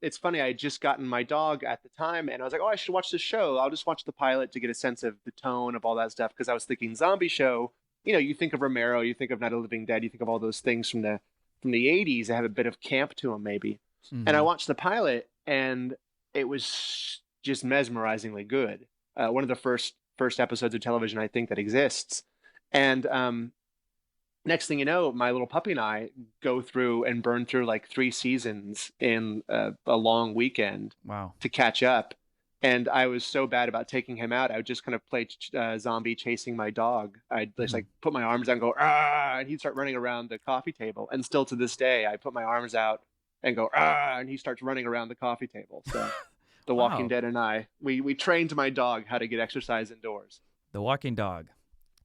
it's funny. I had just gotten my dog at the time, and I was like, oh, I should watch this show. I'll just watch the pilot to get a sense of the tone of all that stuff. Because I was thinking zombie show, you know, you think of Romero, you think of Night of the Living Dead, you think of all those things from the 80s that have a bit of camp to them maybe. Mm-hmm. And I watched the pilot, and it was just mesmerizingly good. One of the first episodes of television I think that exists. And next thing you know, my little puppy and I go through and burn through like 3 seasons in a long weekend. Wow. To catch up. And I was so bad about taking him out. I would just kind of play zombie chasing my dog. I'd just like put my arms out and go, ah, and he'd start running around the coffee table. And still to this day, I put my arms out and go, ah, and he starts running around the coffee table. So The Walking Dead and I, we trained my dog how to get exercise indoors. The Walking Dog.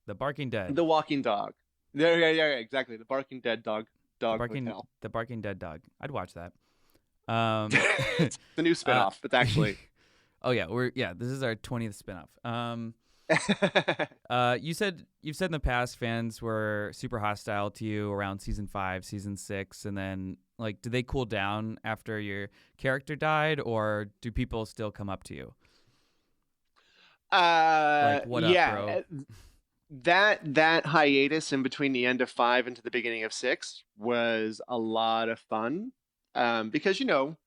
The Barking Dead. The Walking Dog. Yeah, exactly. The Barking Dead dog. The Barking Dead dog. I'd watch that. It's the new spinoff. It's actually... Oh yeah, this is our 20th spinoff. You've said in the past fans were super hostile to you around season 5, season 6, and then like, did they cool down after your character died, or do people still come up to you? Like, what up, bro? That hiatus in between the end of 5 into the beginning of 6 was a lot of fun, because you know.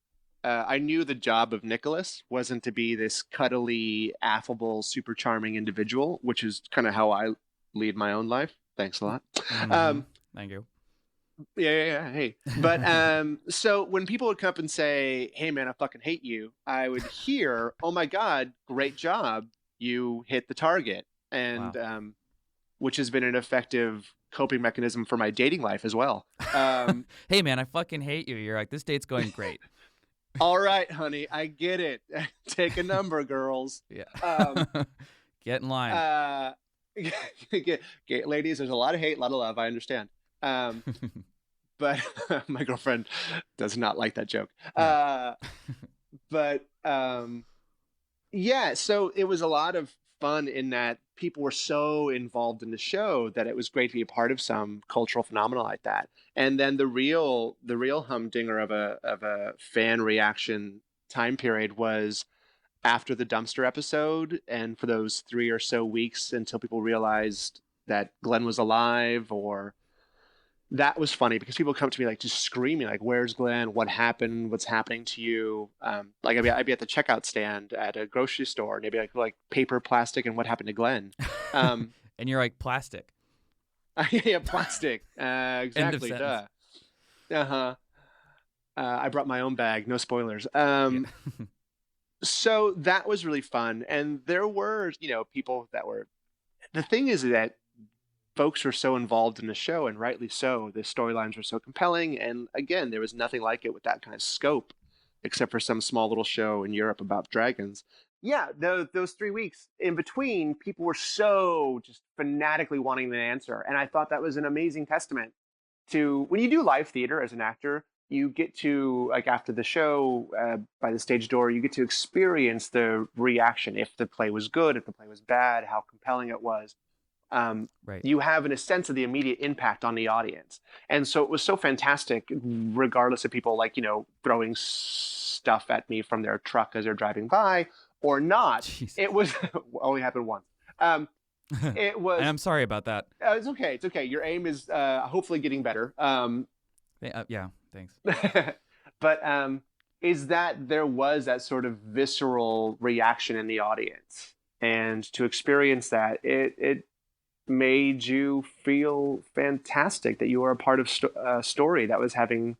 I knew the job of Nicholas wasn't to be this cuddly, affable, super charming individual, which is kind of how I lead my own life. Thanks a lot. Mm-hmm. Thank you. Yeah. Hey, but so when people would come up and say, "Hey, man, I fucking hate you," I would hear, "Oh my God, great job, you hit the target," and which has been an effective coping mechanism for my dating life as well. Hey, man, I fucking hate you. You're like, this date's going great. All right, honey, I get it. Take a number, girls. Yeah. Get in line. Ladies, there's a lot of hate, a lot of love. I understand. But my girlfriend does not like that joke. But yeah, so it was a lot of fun in that people were so involved in the show that it was great to be a part of some cultural phenomenon like that. And then the real humdinger of a fan reaction time period was after the dumpster episode, and for those 3 or so weeks until people realized that Glenn was alive. Or that was funny because people come to me like just screaming like, "Where's Glenn? What happened? What's happening to you?" Like I'd be at the checkout stand at a grocery store, and they'd be like paper, plastic, and what happened to Glenn? And you're like, plastic. Yeah, plastic. Exactly. Duh. I brought my own bag. No spoilers. So that was really fun, and there were people that were. The thing is that folks were so involved in the show, and rightly so. The storylines were so compelling, and again, there was nothing like it with that kind of scope, except for some small little show in Europe about dragons. Yeah, those 3 weeks in between, people were so just fanatically wanting an answer, and I thought that was an amazing testament to when you do live theater as an actor. You get to, like, after the show, by the stage door, you get to experience the reaction. If the play was good, if the play was bad, how compelling it was. Right. You have a sense of the immediate impact on the audience. And so it was so fantastic, regardless of people throwing stuff at me from their truck as they're driving by or not. Jeez. It was only happened once. It was. And I'm sorry about that. It's okay. It's okay. Your aim is hopefully getting better. Yeah. Thanks. But is that there was that sort of visceral reaction in the audience, and to experience that, it made you feel fantastic that you were a part of a story that was having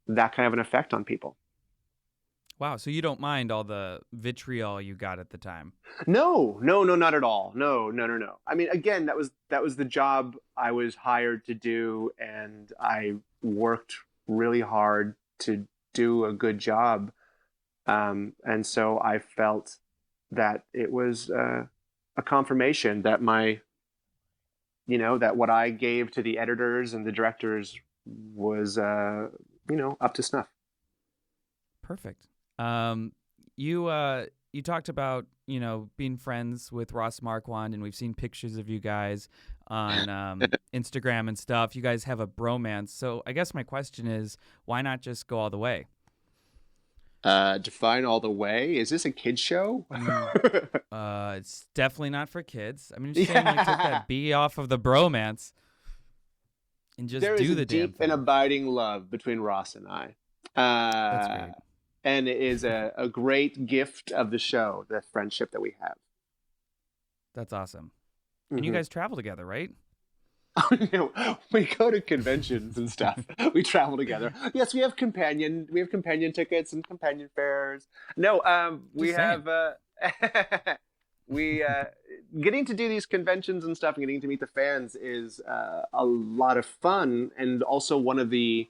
that kind of an effect on people. Wow, so you don't mind all the vitriol you got at the time? No, not at all. No. I mean, again, that was the job I was hired to do, and I worked really hard to do a good job. And so I felt that it was a confirmation that that what I gave to the editors and the directors was, up to snuff. Perfect. You talked about, being friends with Ross Marquand, and we've seen pictures of you guys on Instagram and stuff. You guys have a bromance. So I guess my question is, why not just go all the way? Define all the way. Is this a kid's show? It's definitely not for kids. I mean, just saying, take that B off of the bromance and just there do is the a damn deep thing. and abiding love between Ross and I. That's great. And it is a great gift of the show, the friendship that we have. That's awesome. And you guys travel together, right? We go to conventions and stuff. We travel together. Yes, we have companion tickets and companion fares. No, we have we getting to do these conventions and stuff and getting to meet the fans is a lot of fun, and also one of the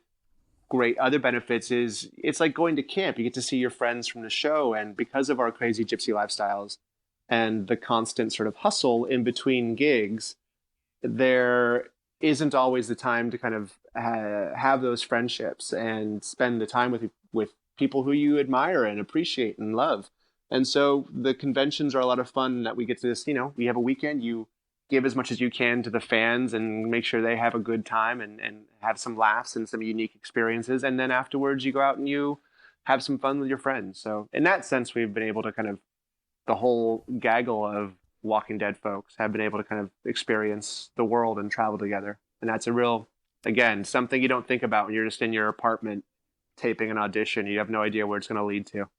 great other benefits is it's like going to camp. You get to see your friends from the show, and because of our crazy gypsy lifestyles and the constant sort of hustle in between gigs, there isn't always the time to kind of have those friendships and spend the time with people who you admire and appreciate and love. And so the conventions are a lot of fun that we get to this, we have a weekend, you give as much as you can to the fans and make sure they have a good time and have some laughs and some unique experiences. And then afterwards you go out and you have some fun with your friends. So in that sense, we've been able to kind of, the whole gaggle of Walking Dead folks have been able to kind of experience the world and travel together. And that's a real, again, something you don't think about when you're just in your apartment taping an audition. You have no idea where it's going to lead to.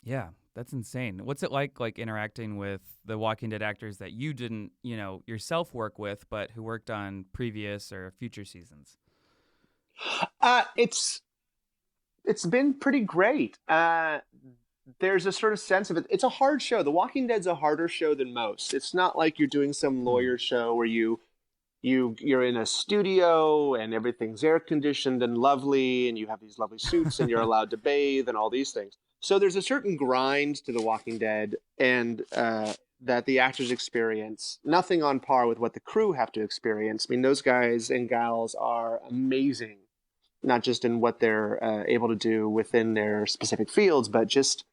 Yeah, that's insane. What's it like interacting with the Walking Dead actors that you didn't, yourself work with, but who worked on previous or future seasons? It's been pretty great. There's a sort of sense of it. It's a hard show. The Walking Dead's a harder show than most. It's not like you're doing some lawyer show where you're in a studio and everything's air conditioned and lovely and you have these lovely suits and you're allowed to bathe and all these things. So there's a certain grind to The Walking Dead, and that the actors experience. Nothing on par with what the crew have to experience. I mean, those guys and gals are amazing, not just in what they're able to do within their specific fields, but just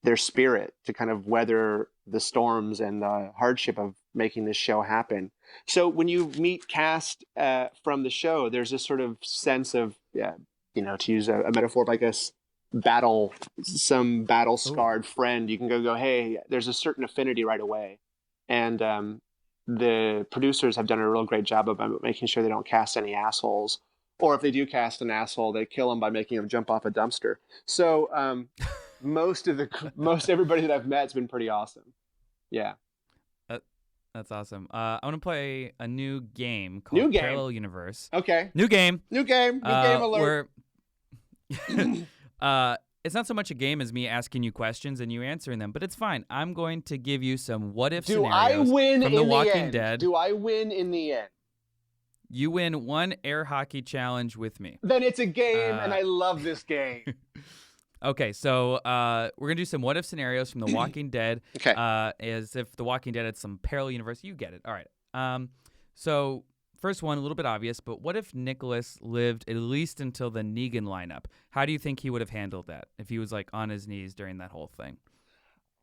their spirit to kind of weather the storms and the hardship of making this show happen. So when you meet cast from the show, there's this sort of sense of, to use a metaphor, I guess, some battle scarred friend. You can go, hey, there's a certain affinity right away. And the producers have done a real great job of making sure they don't cast any assholes. Or if they do cast an asshole, they kill him by making him jump off a dumpster. So most everybody that I've met has been pretty awesome. Yeah. That's awesome. I want to play a new game called Parallel Universe. Okay. New game alert. It's not so much a game as me asking you questions and you answering them, but it's fine. I'm going to give you some what-if scenarios from The Walking Dead. Do I win in the end? You win one air hockey challenge with me. Then it's a game, and I love this game. Okay, so we're going to do some what-if scenarios from The Walking Dead. Okay. As if The Walking Dead had some parallel universe. You get it. All right. So first one, a little bit obvious, but what if Nicholas lived at least until the Negan lineup? How do you think he would have handled that if he was on his knees during that whole thing?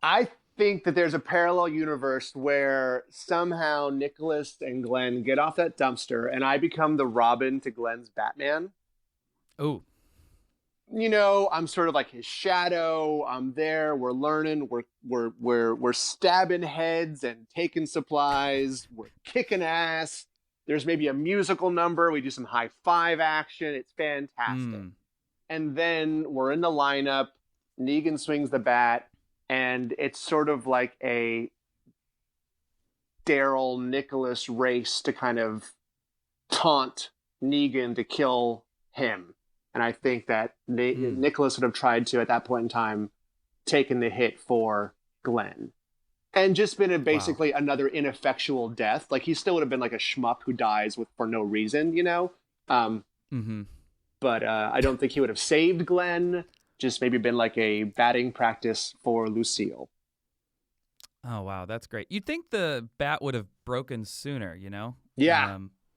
I think that there's a parallel universe where somehow Nicholas and Glenn get off that dumpster and I become the Robin to Glenn's Batman. Ooh. I'm sort of like his shadow. I'm there. We're learning. We're stabbing heads and taking supplies. We're kicking ass. There's maybe a musical number. We do some high five action. It's fantastic. And then we're in the lineup. Negan swings the bat, and it's sort of like a Daryl Nicholas race to kind of taunt Negan to kill him. And I think that Nicholas would have tried to, at that point in time, taken the hit for Glenn. And just been basically another ineffectual death. Like, he still would have been like a schmuck who dies for no reason, you know? But I don't think he would have saved Glenn. Just maybe been like a batting practice for Lucille. Oh, wow. That's great. You'd think the bat would have broken sooner, you know? Yeah.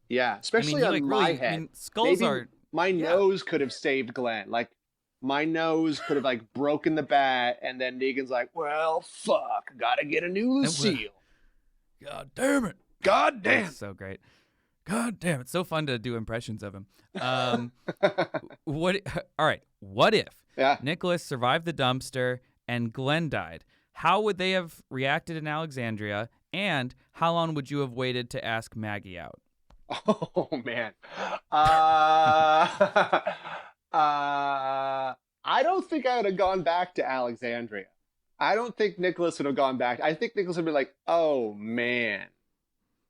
Especially on my head. I mean, skulls maybe my nose could have saved Glenn. Like, my nose could have like broken the bat, and then Negan's like, well, fuck, gotta get a new Lucille. God damn it. God damn. That's so great. God damn, it's so fun to do impressions of him. All right, what if Nicholas survived the dumpster and Glenn died? How would they have reacted in Alexandria, and how long would you have waited to ask Maggie out? Oh, man. I don't think I would have gone back to Alexandria. I don't think Nicholas would have gone back. I think Nicholas would be like, oh, man,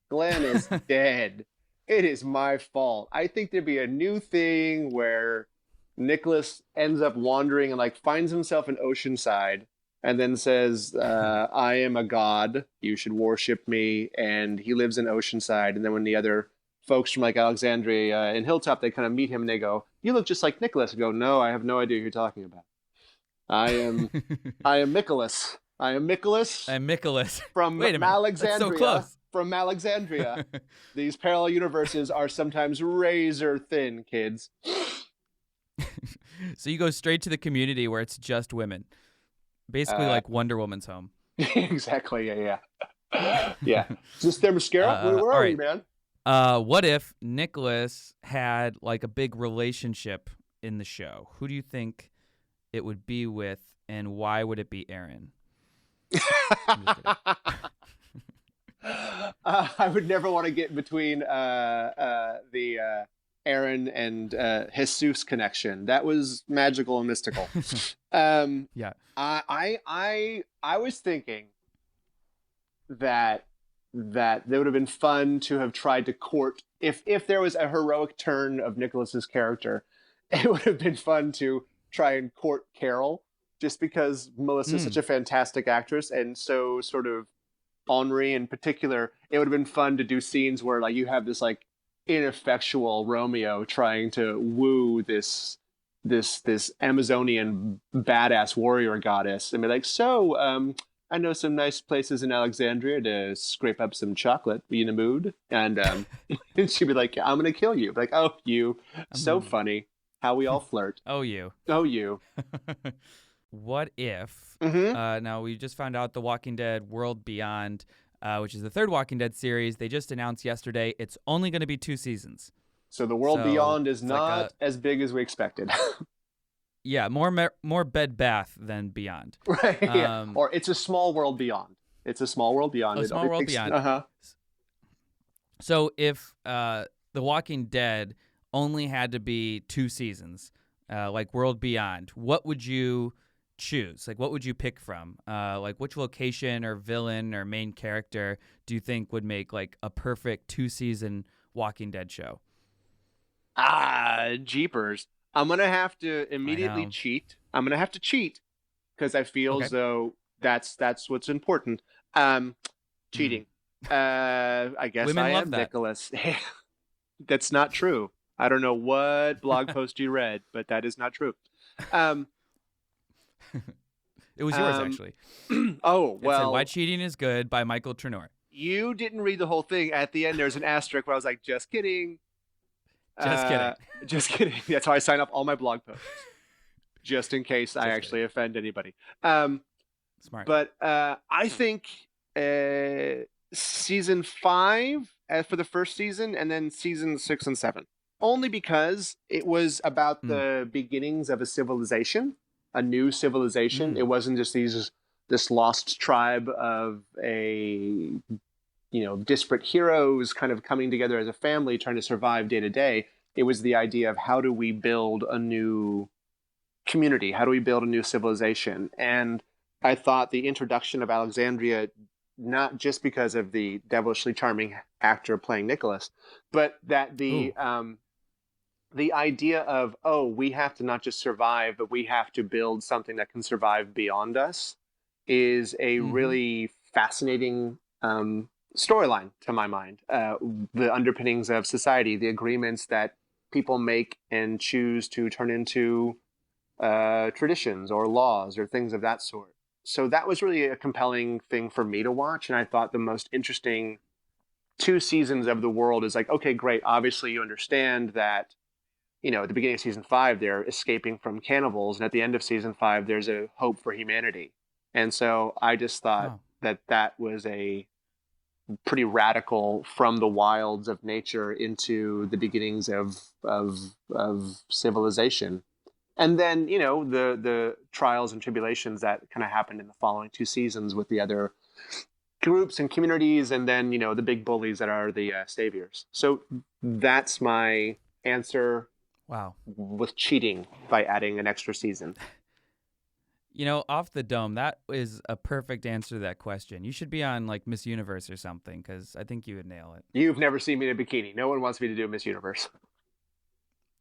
Glenn is dead. It is my fault. I think there'd be a new thing where Nicholas ends up wandering and like finds himself in Oceanside and then says, I am a god. You should worship me. And he lives in Oceanside. And then when the other folks from like Alexandria and Hilltop, they kind of meet him and they go, you look just like Nicholas. I go, no, I have no idea who you're talking about. I am Nicholas. I am Nicholas from Alexandria. That's so close. From Alexandria. These parallel universes are sometimes razor thin, kids. So you go straight to the community where it's just women. Basically like Wonder Woman's home. Exactly, yeah. Yeah. Is this their mascara? Where are we, man? What if Nicholas had like a big relationship in the show? Who do you think it would be with, and why would it be Aaron? I would never want to get between the Aaron and Jesus connection. That was magical and mystical. Yeah. I was thinking that it would have been fun to have tried to court, if there was a heroic turn of Nicholas's character, it would have been fun to try and court Carol, just because Melissa's such a fantastic actress and so sort of Henri in particular. It would have been fun to do scenes where like you have this like ineffectual Romeo trying to woo this Amazonian badass warrior goddess and be like, so I know some nice places in Alexandria to scrape up some chocolate. Be in a mood? And and she'd be like, I'm gonna kill you. Like, oh, you. So funny how we all flirt. Oh, you. What if, now we just found out The Walking Dead World Beyond, which is the third Walking Dead series, they just announced yesterday it's only going to be 2 seasons. So the World Beyond is not as big as we expected. Yeah, more Bed Bath than Beyond. Right, yeah. Or it's a small World Beyond. It's a small World Beyond. A small World Beyond. Uh-huh. So if The Walking Dead only had to be 2 seasons, like World Beyond, what would you choose? Like, what would you pick from? Like, which location or villain or main character do you think would make like a perfect 2-season Walking Dead show? Jeepers. I'm going to have to immediately cheat. I'm going to have to cheat because I feel as though that's what's important. Cheating. I guess Women I love am that. Nicholas. That's not true. I don't know what blog post you read, but that is not true. It was yours, actually. Oh, well. It said, Why Cheating is Good by Michael Traynor. You didn't read the whole thing. At the end, there's an asterisk where I was like, just kidding. Just kidding. That's how I sign up all my blog posts. Just in case I actually offend anybody. Smart. But I think season 5 for the first season, and then season 6 and 7. Only because it was about the beginnings of a civilization, a new civilization. It wasn't just this lost tribe of disparate heroes kind of coming together as a family trying to survive day to day. It was the idea of how do we build a new community? How do we build a new civilization? And I thought the introduction of Alexandria not just because of the devilishly charming actor playing Nicholas, but that the idea of, oh, we have to not just survive, but we have to build something that can survive beyond us is a really fascinating storyline to my mind. The underpinnings of society, the agreements that people make and choose to turn into traditions or laws or things of that sort. So that was really a compelling thing for me to watch. And I thought the most interesting 2 seasons of The World is like, okay, great. Obviously you understand that, you know, at the beginning of season 5, they're escaping from cannibals. And at the end of season 5, there's a hope for humanity. And so I just thought that was a pretty radical from the wilds of nature into the beginnings of civilization. And then, you know, the trials and tribulations that kind of happened in the following 2 seasons with the other groups and communities, and then, you know, the big bullies that are the saviors. So that's my answer. Wow. With cheating by adding an extra season. You know, off the dome, that is a perfect answer to that question. You should be on, like, Miss Universe or something, because I think you would nail it. You've never seen me in a bikini. No one wants me to do Miss Universe.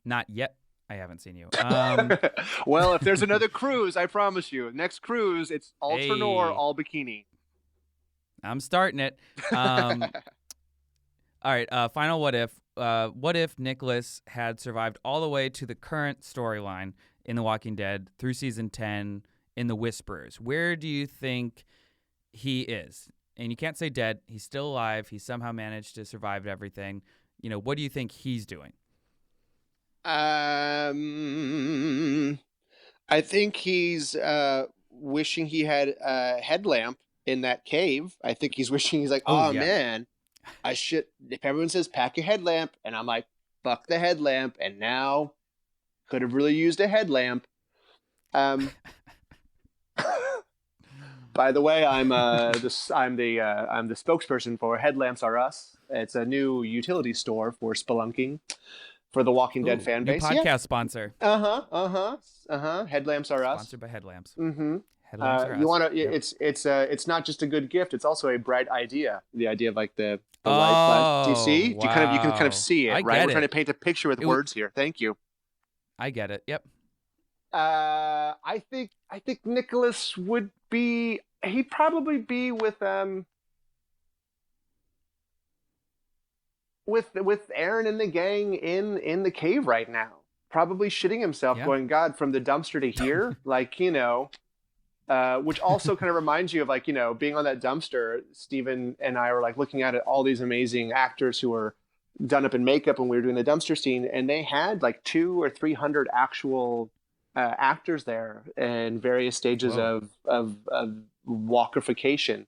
Not yet. I haven't seen you. Well, if there's another cruise, I promise you. Next cruise, it's all Traynor, all bikini. I'm starting it. All right, final what if. What if Nicholas had survived all the way to the current storyline in The Walking Dead through season 10 in The Whisperers? Where do you think he is? And you can't say dead. He's still alive. He somehow managed to survive everything. You know, what do you think he's doing? I think he's wishing he had a headlamp in that cave. I think he's wishing he's like, man, I should. If everyone says pack a headlamp, and I'm like, fuck the headlamp, and now could have really used a headlamp. By the way, I'm the spokesperson for Headlamps Are Us. It's a new utility store for spelunking for the Walking Dead fan base. New podcast sponsor. Headlamps Are Us. Sponsored by Headlamps. Mm-hmm. Headlamps Are Us. You want to? Yep. It's not just a good gift. It's also a bright idea. The idea of like the light. Do you see? Wow. You can kind of see it, right? We're trying to paint a picture with words here. Thank you. I get it. Yep. I think Nicholas would be. He'd probably be with Aaron and the gang in the cave right now, probably shitting himself, going, God, from the dumpster to here, like, you know, which also kind of reminds you of, like, you know, being on that dumpster. Steven and I were like looking at all these amazing actors who were done up in makeup when we were doing the dumpster scene, and they had like 200 or 300 actual actors there in various stages of walkification.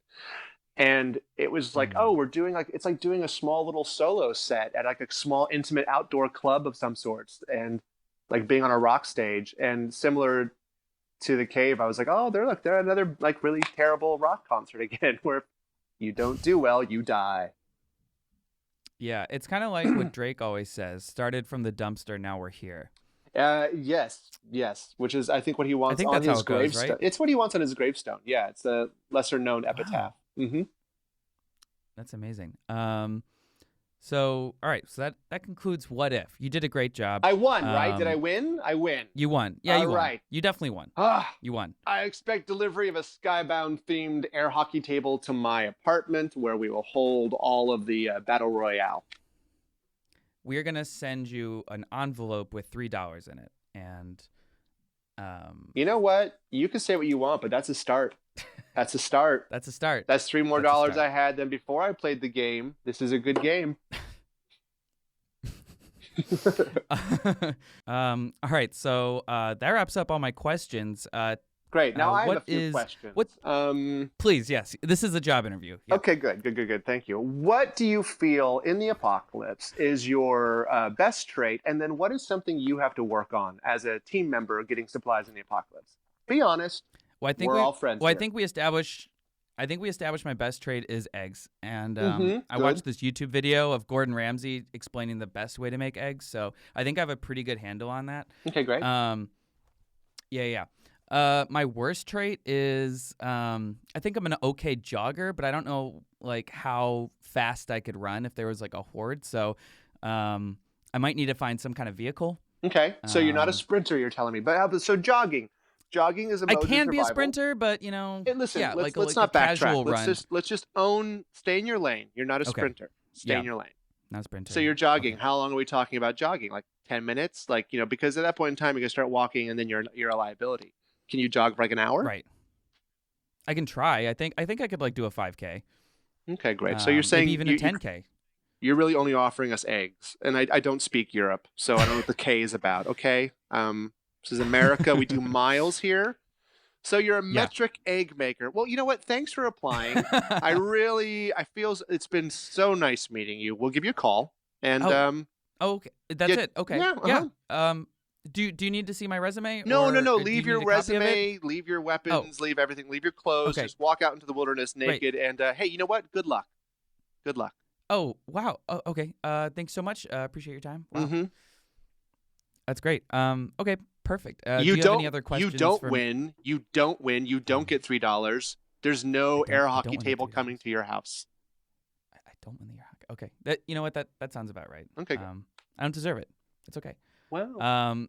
And it was like, we're doing like, it's like doing a small little solo set at like a small intimate outdoor club of some sorts, and like being on a rock stage. And similar to the cave, I was like, they're another like really terrible rock concert again, where you don't do well, you die. Yeah, it's kind of like what Drake always says, started from the dumpster, now we're here. Yes, which is, I think, what he wants on his gravestone. Right? It's what he wants on his gravestone. Yeah, it's a lesser known epitaph. Wow. Mm-hmm. That's amazing. So, all right. So that concludes What If. You did a great job. I won, right? Did I win? I win. You won. Yeah, you won. Right. You definitely won. You won. I expect delivery of a Skybound themed air hockey table to my apartment, where we will hold all of the Battle Royale. We're going to send you an envelope with $3 in it. And you know what? You can say what you want, but that's a start. That's a start. That's a start. That's $3 more I had than before I played the game. This is a good game. All right. So that wraps up all my questions. Great. Now I have a few questions. Please, yes. This is a job interview. Yep. Okay, good. Thank you. What do you feel in the apocalypse is your best trait, and then what is something you have to work on as a team member getting supplies in the apocalypse? Be honest. Well, I think we're all friends. Well, here. I think we established my best trait is eggs, and I good. watched this YouTube video of Gordon Ramsay explaining the best way to make eggs. So I think I have a pretty good handle on that. Okay, great. Yeah. My worst trait is I think I'm an okay jogger, but I don't know like how fast I could run if there was like a horde. So I might need to find some kind of vehicle. Okay, so you're not a sprinter, you're telling me. But so jogging is a mode I of can be a survival. sprinter, but you know, Hey, listen, yeah, let's like not a casual backtrack. run. Let's just stay in your lane. You're not a Okay. sprinter. Stay Yeah. in your lane. Not a sprinter. So you're jogging. Okay. How long are we talking about jogging? Like 10 minutes? Like, because at that point in time you're gonna start walking and then you're a liability. Can you jog for like an hour? Right. I can try. I think I could like do a 5K. Okay, great. So you're saying maybe even a 10K. You're really only offering us eggs, and I don't speak Europe, so I don't know what the K is about. Okay, this is America. We do miles here, so you're a metric egg maker. Well, you know what? Thanks for applying. I feel it's been so nice meeting you. We'll give you a call, and okay, that's it. Okay, yeah. Do you need to see my resume? No. or do Leave you your need a copy of it? resume, leave your weapons, leave everything, leave your clothes. Okay. Just walk out into the wilderness naked, and hey, you know what? Good luck. Good luck. Oh, wow. Oh, okay. Thanks so much. Appreciate your time. Wow. Mm-hmm. That's great. Okay, perfect. Do you you don't have any other questions? You don't for win. You don't win. You don't get $3. There's no air hockey table coming to your house. I don't win the air hockey. Okay. You know what? That sounds about right. Okay. Good. I don't deserve it. It's okay. Well. All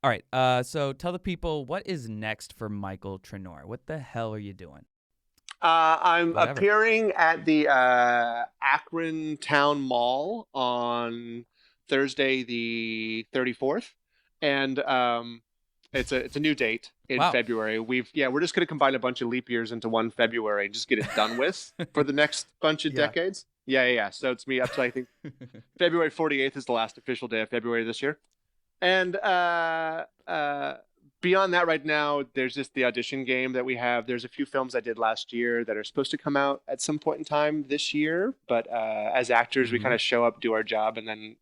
right. So tell the people what is next for Michael Traynor. What the hell are you doing? I'm Whatever. appearing at the Akron Town Mall on Thursday the 34th, and it's a new date in February. We're just going to combine a bunch of leap years into one February and just get it done with for the next bunch of decades. Yeah. So it's me up to I think February 48th is the last official day of February this year, and beyond that, right now, there's just the audition game that we have. There's a few films I did last year that are supposed to come out at some point in time this year. But as actors, we kind of show up, do our job, and then,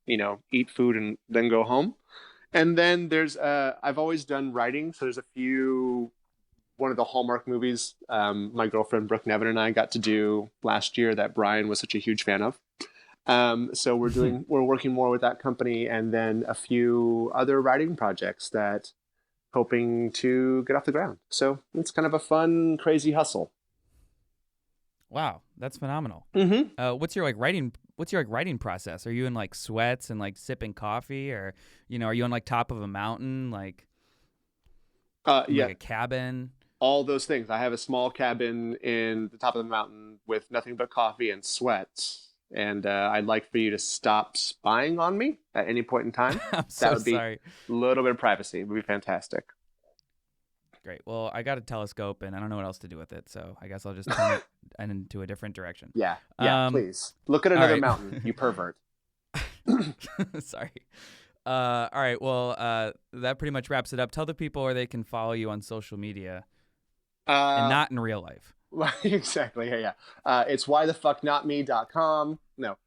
eat food and then go home. And then there's, I've always done writing. So there's one of the Hallmark movies my girlfriend Brooke Nevin and I got to do last year that Brian was such a huge fan of. So we're working more with that company, and then a few other writing projects that hoping to get off the ground. So it's kind of a fun, crazy hustle. Wow, that's phenomenal. Mm-hmm. What's your writing process? Are you in like sweats and like sipping coffee, or are you on like top of a mountain, like like a cabin? All those things. I have a small cabin in the top of the mountain with nothing but coffee and sweats. And I'd like for you to stop spying on me at any point in time. I'm so would be sorry. A little bit of privacy. It would be fantastic. Great. Well, I got a telescope, and I don't know what else to do with it, so I guess I'll just turn it into a different direction. Yeah, please. Look at another mountain, you pervert. Sorry. All right, well, that pretty much wraps it up. Tell the people where they can follow you on social media and not in real life. Exactly. Yeah. It's whythefucknotme.com. No.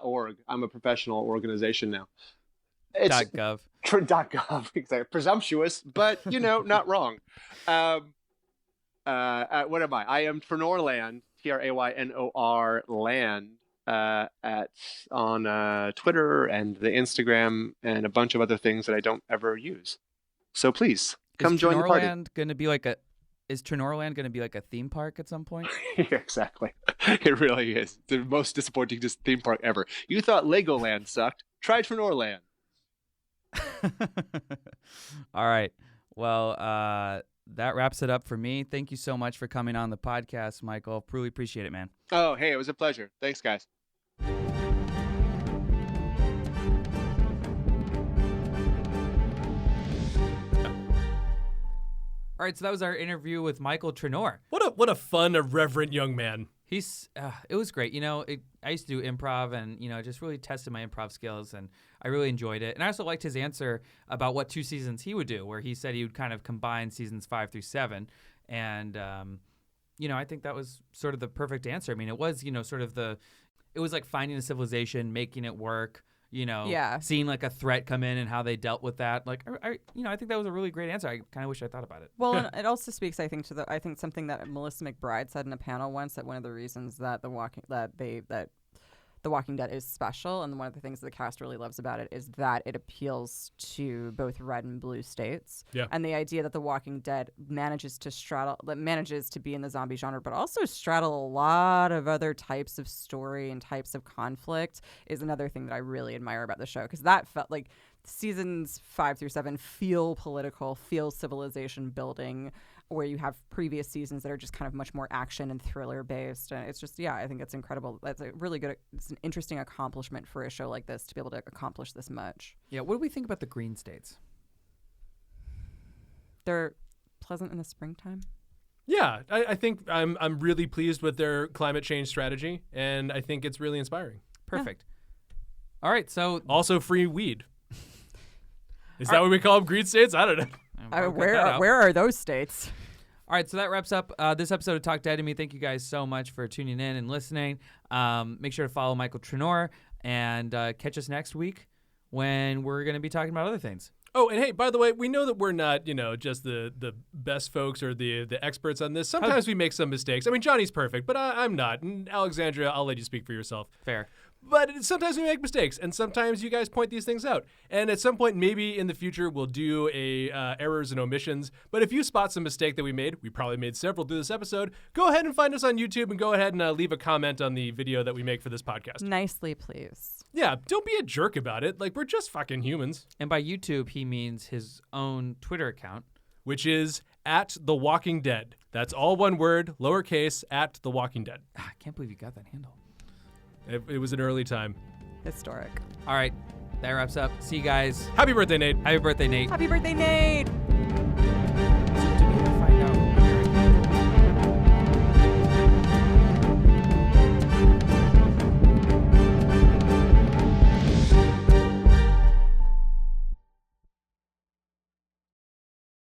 .org. I'm a professional organization now. It's .gov. .gov. Exactly. Presumptuous, but not wrong. What am I? I am Traynorland. Traynor land. On Twitter and the Instagram and a bunch of other things that I don't ever use. So please come join the party. Is Traynorland going to be like a theme park at some point? Yeah, exactly. It really is. The most disappointing theme park ever. You thought Legoland sucked. Try Traynorland. All right. Well, that wraps it up for me. Thank you so much for coming on the podcast, Michael. Really appreciate it, man. Oh, hey, it was a pleasure. Thanks, guys. All right, so that was our interview with Michael Traynor. What a fun, irreverent young man. It was great. I used to do improv, and I just really tested my improv skills, and I really enjoyed it. And I also liked his answer about what 2 seasons he would do, where he said he would kind of combine seasons 5 through 7, and I think that was sort of the perfect answer. I mean, it was it was like finding a civilization, making it work. Seeing like a threat come in and how they dealt with that. Like, I think that was a really great answer. I kind of wish I thought about it. Well, and it also speaks, I think, to something that Melissa McBride said in a panel once, that one of the reasons that The Walking Dead is special, and one of the things the cast really loves about it is that it appeals to both red and blue states. Yeah. And the idea that The Walking Dead manages to be in the zombie genre, but also straddle a lot of other types of story and types of conflict is another thing that I really admire about the show, because that felt like seasons 5 through 7 feel political, feel civilization building, where you have previous seasons that are just kind of much more action and thriller based. And it's just, I think it's incredible. It's an interesting accomplishment for a show like this to be able to accomplish this much. Yeah. What do we think about the green states? They're pleasant in the springtime. Yeah, I think I'm really pleased with their climate change strategy, and I think it's really inspiring. Perfect. Yeah. All right. So also free weed. Is that what we call them, green states? I don't know. Where are those states? All right, so that wraps up this episode of Talk Dead to Me. Thank you guys so much for tuning in and listening. Make sure to follow Michael Traynor and catch us next week when we're going to be talking about other things. Oh, and hey, by the way, we know that we're not, just the best folks or the experts on this. Sometimes we make some mistakes. I mean, Johnny's perfect, but I'm not. And Alexandria, I'll let you speak for yourself. Fair. But sometimes we make mistakes, and sometimes you guys point these things out. And at some point, maybe in the future, we'll do a errors and omissions. But if you spot some mistake that we made, we probably made several through this episode, go ahead and find us on YouTube and go ahead and leave a comment on the video that we make for this podcast. Nicely, please. Yeah, don't be a jerk about it. Like, we're just fucking humans. And by YouTube, he means his own Twitter account, which is @TheWalkingDead. That's all one word, lowercase, @TheWalkingDead. I can't believe you got that handle. It was an early time. Historic. All right, that wraps up. See you guys. Happy birthday, Nate. Happy birthday, Nate. Happy birthday, Nate.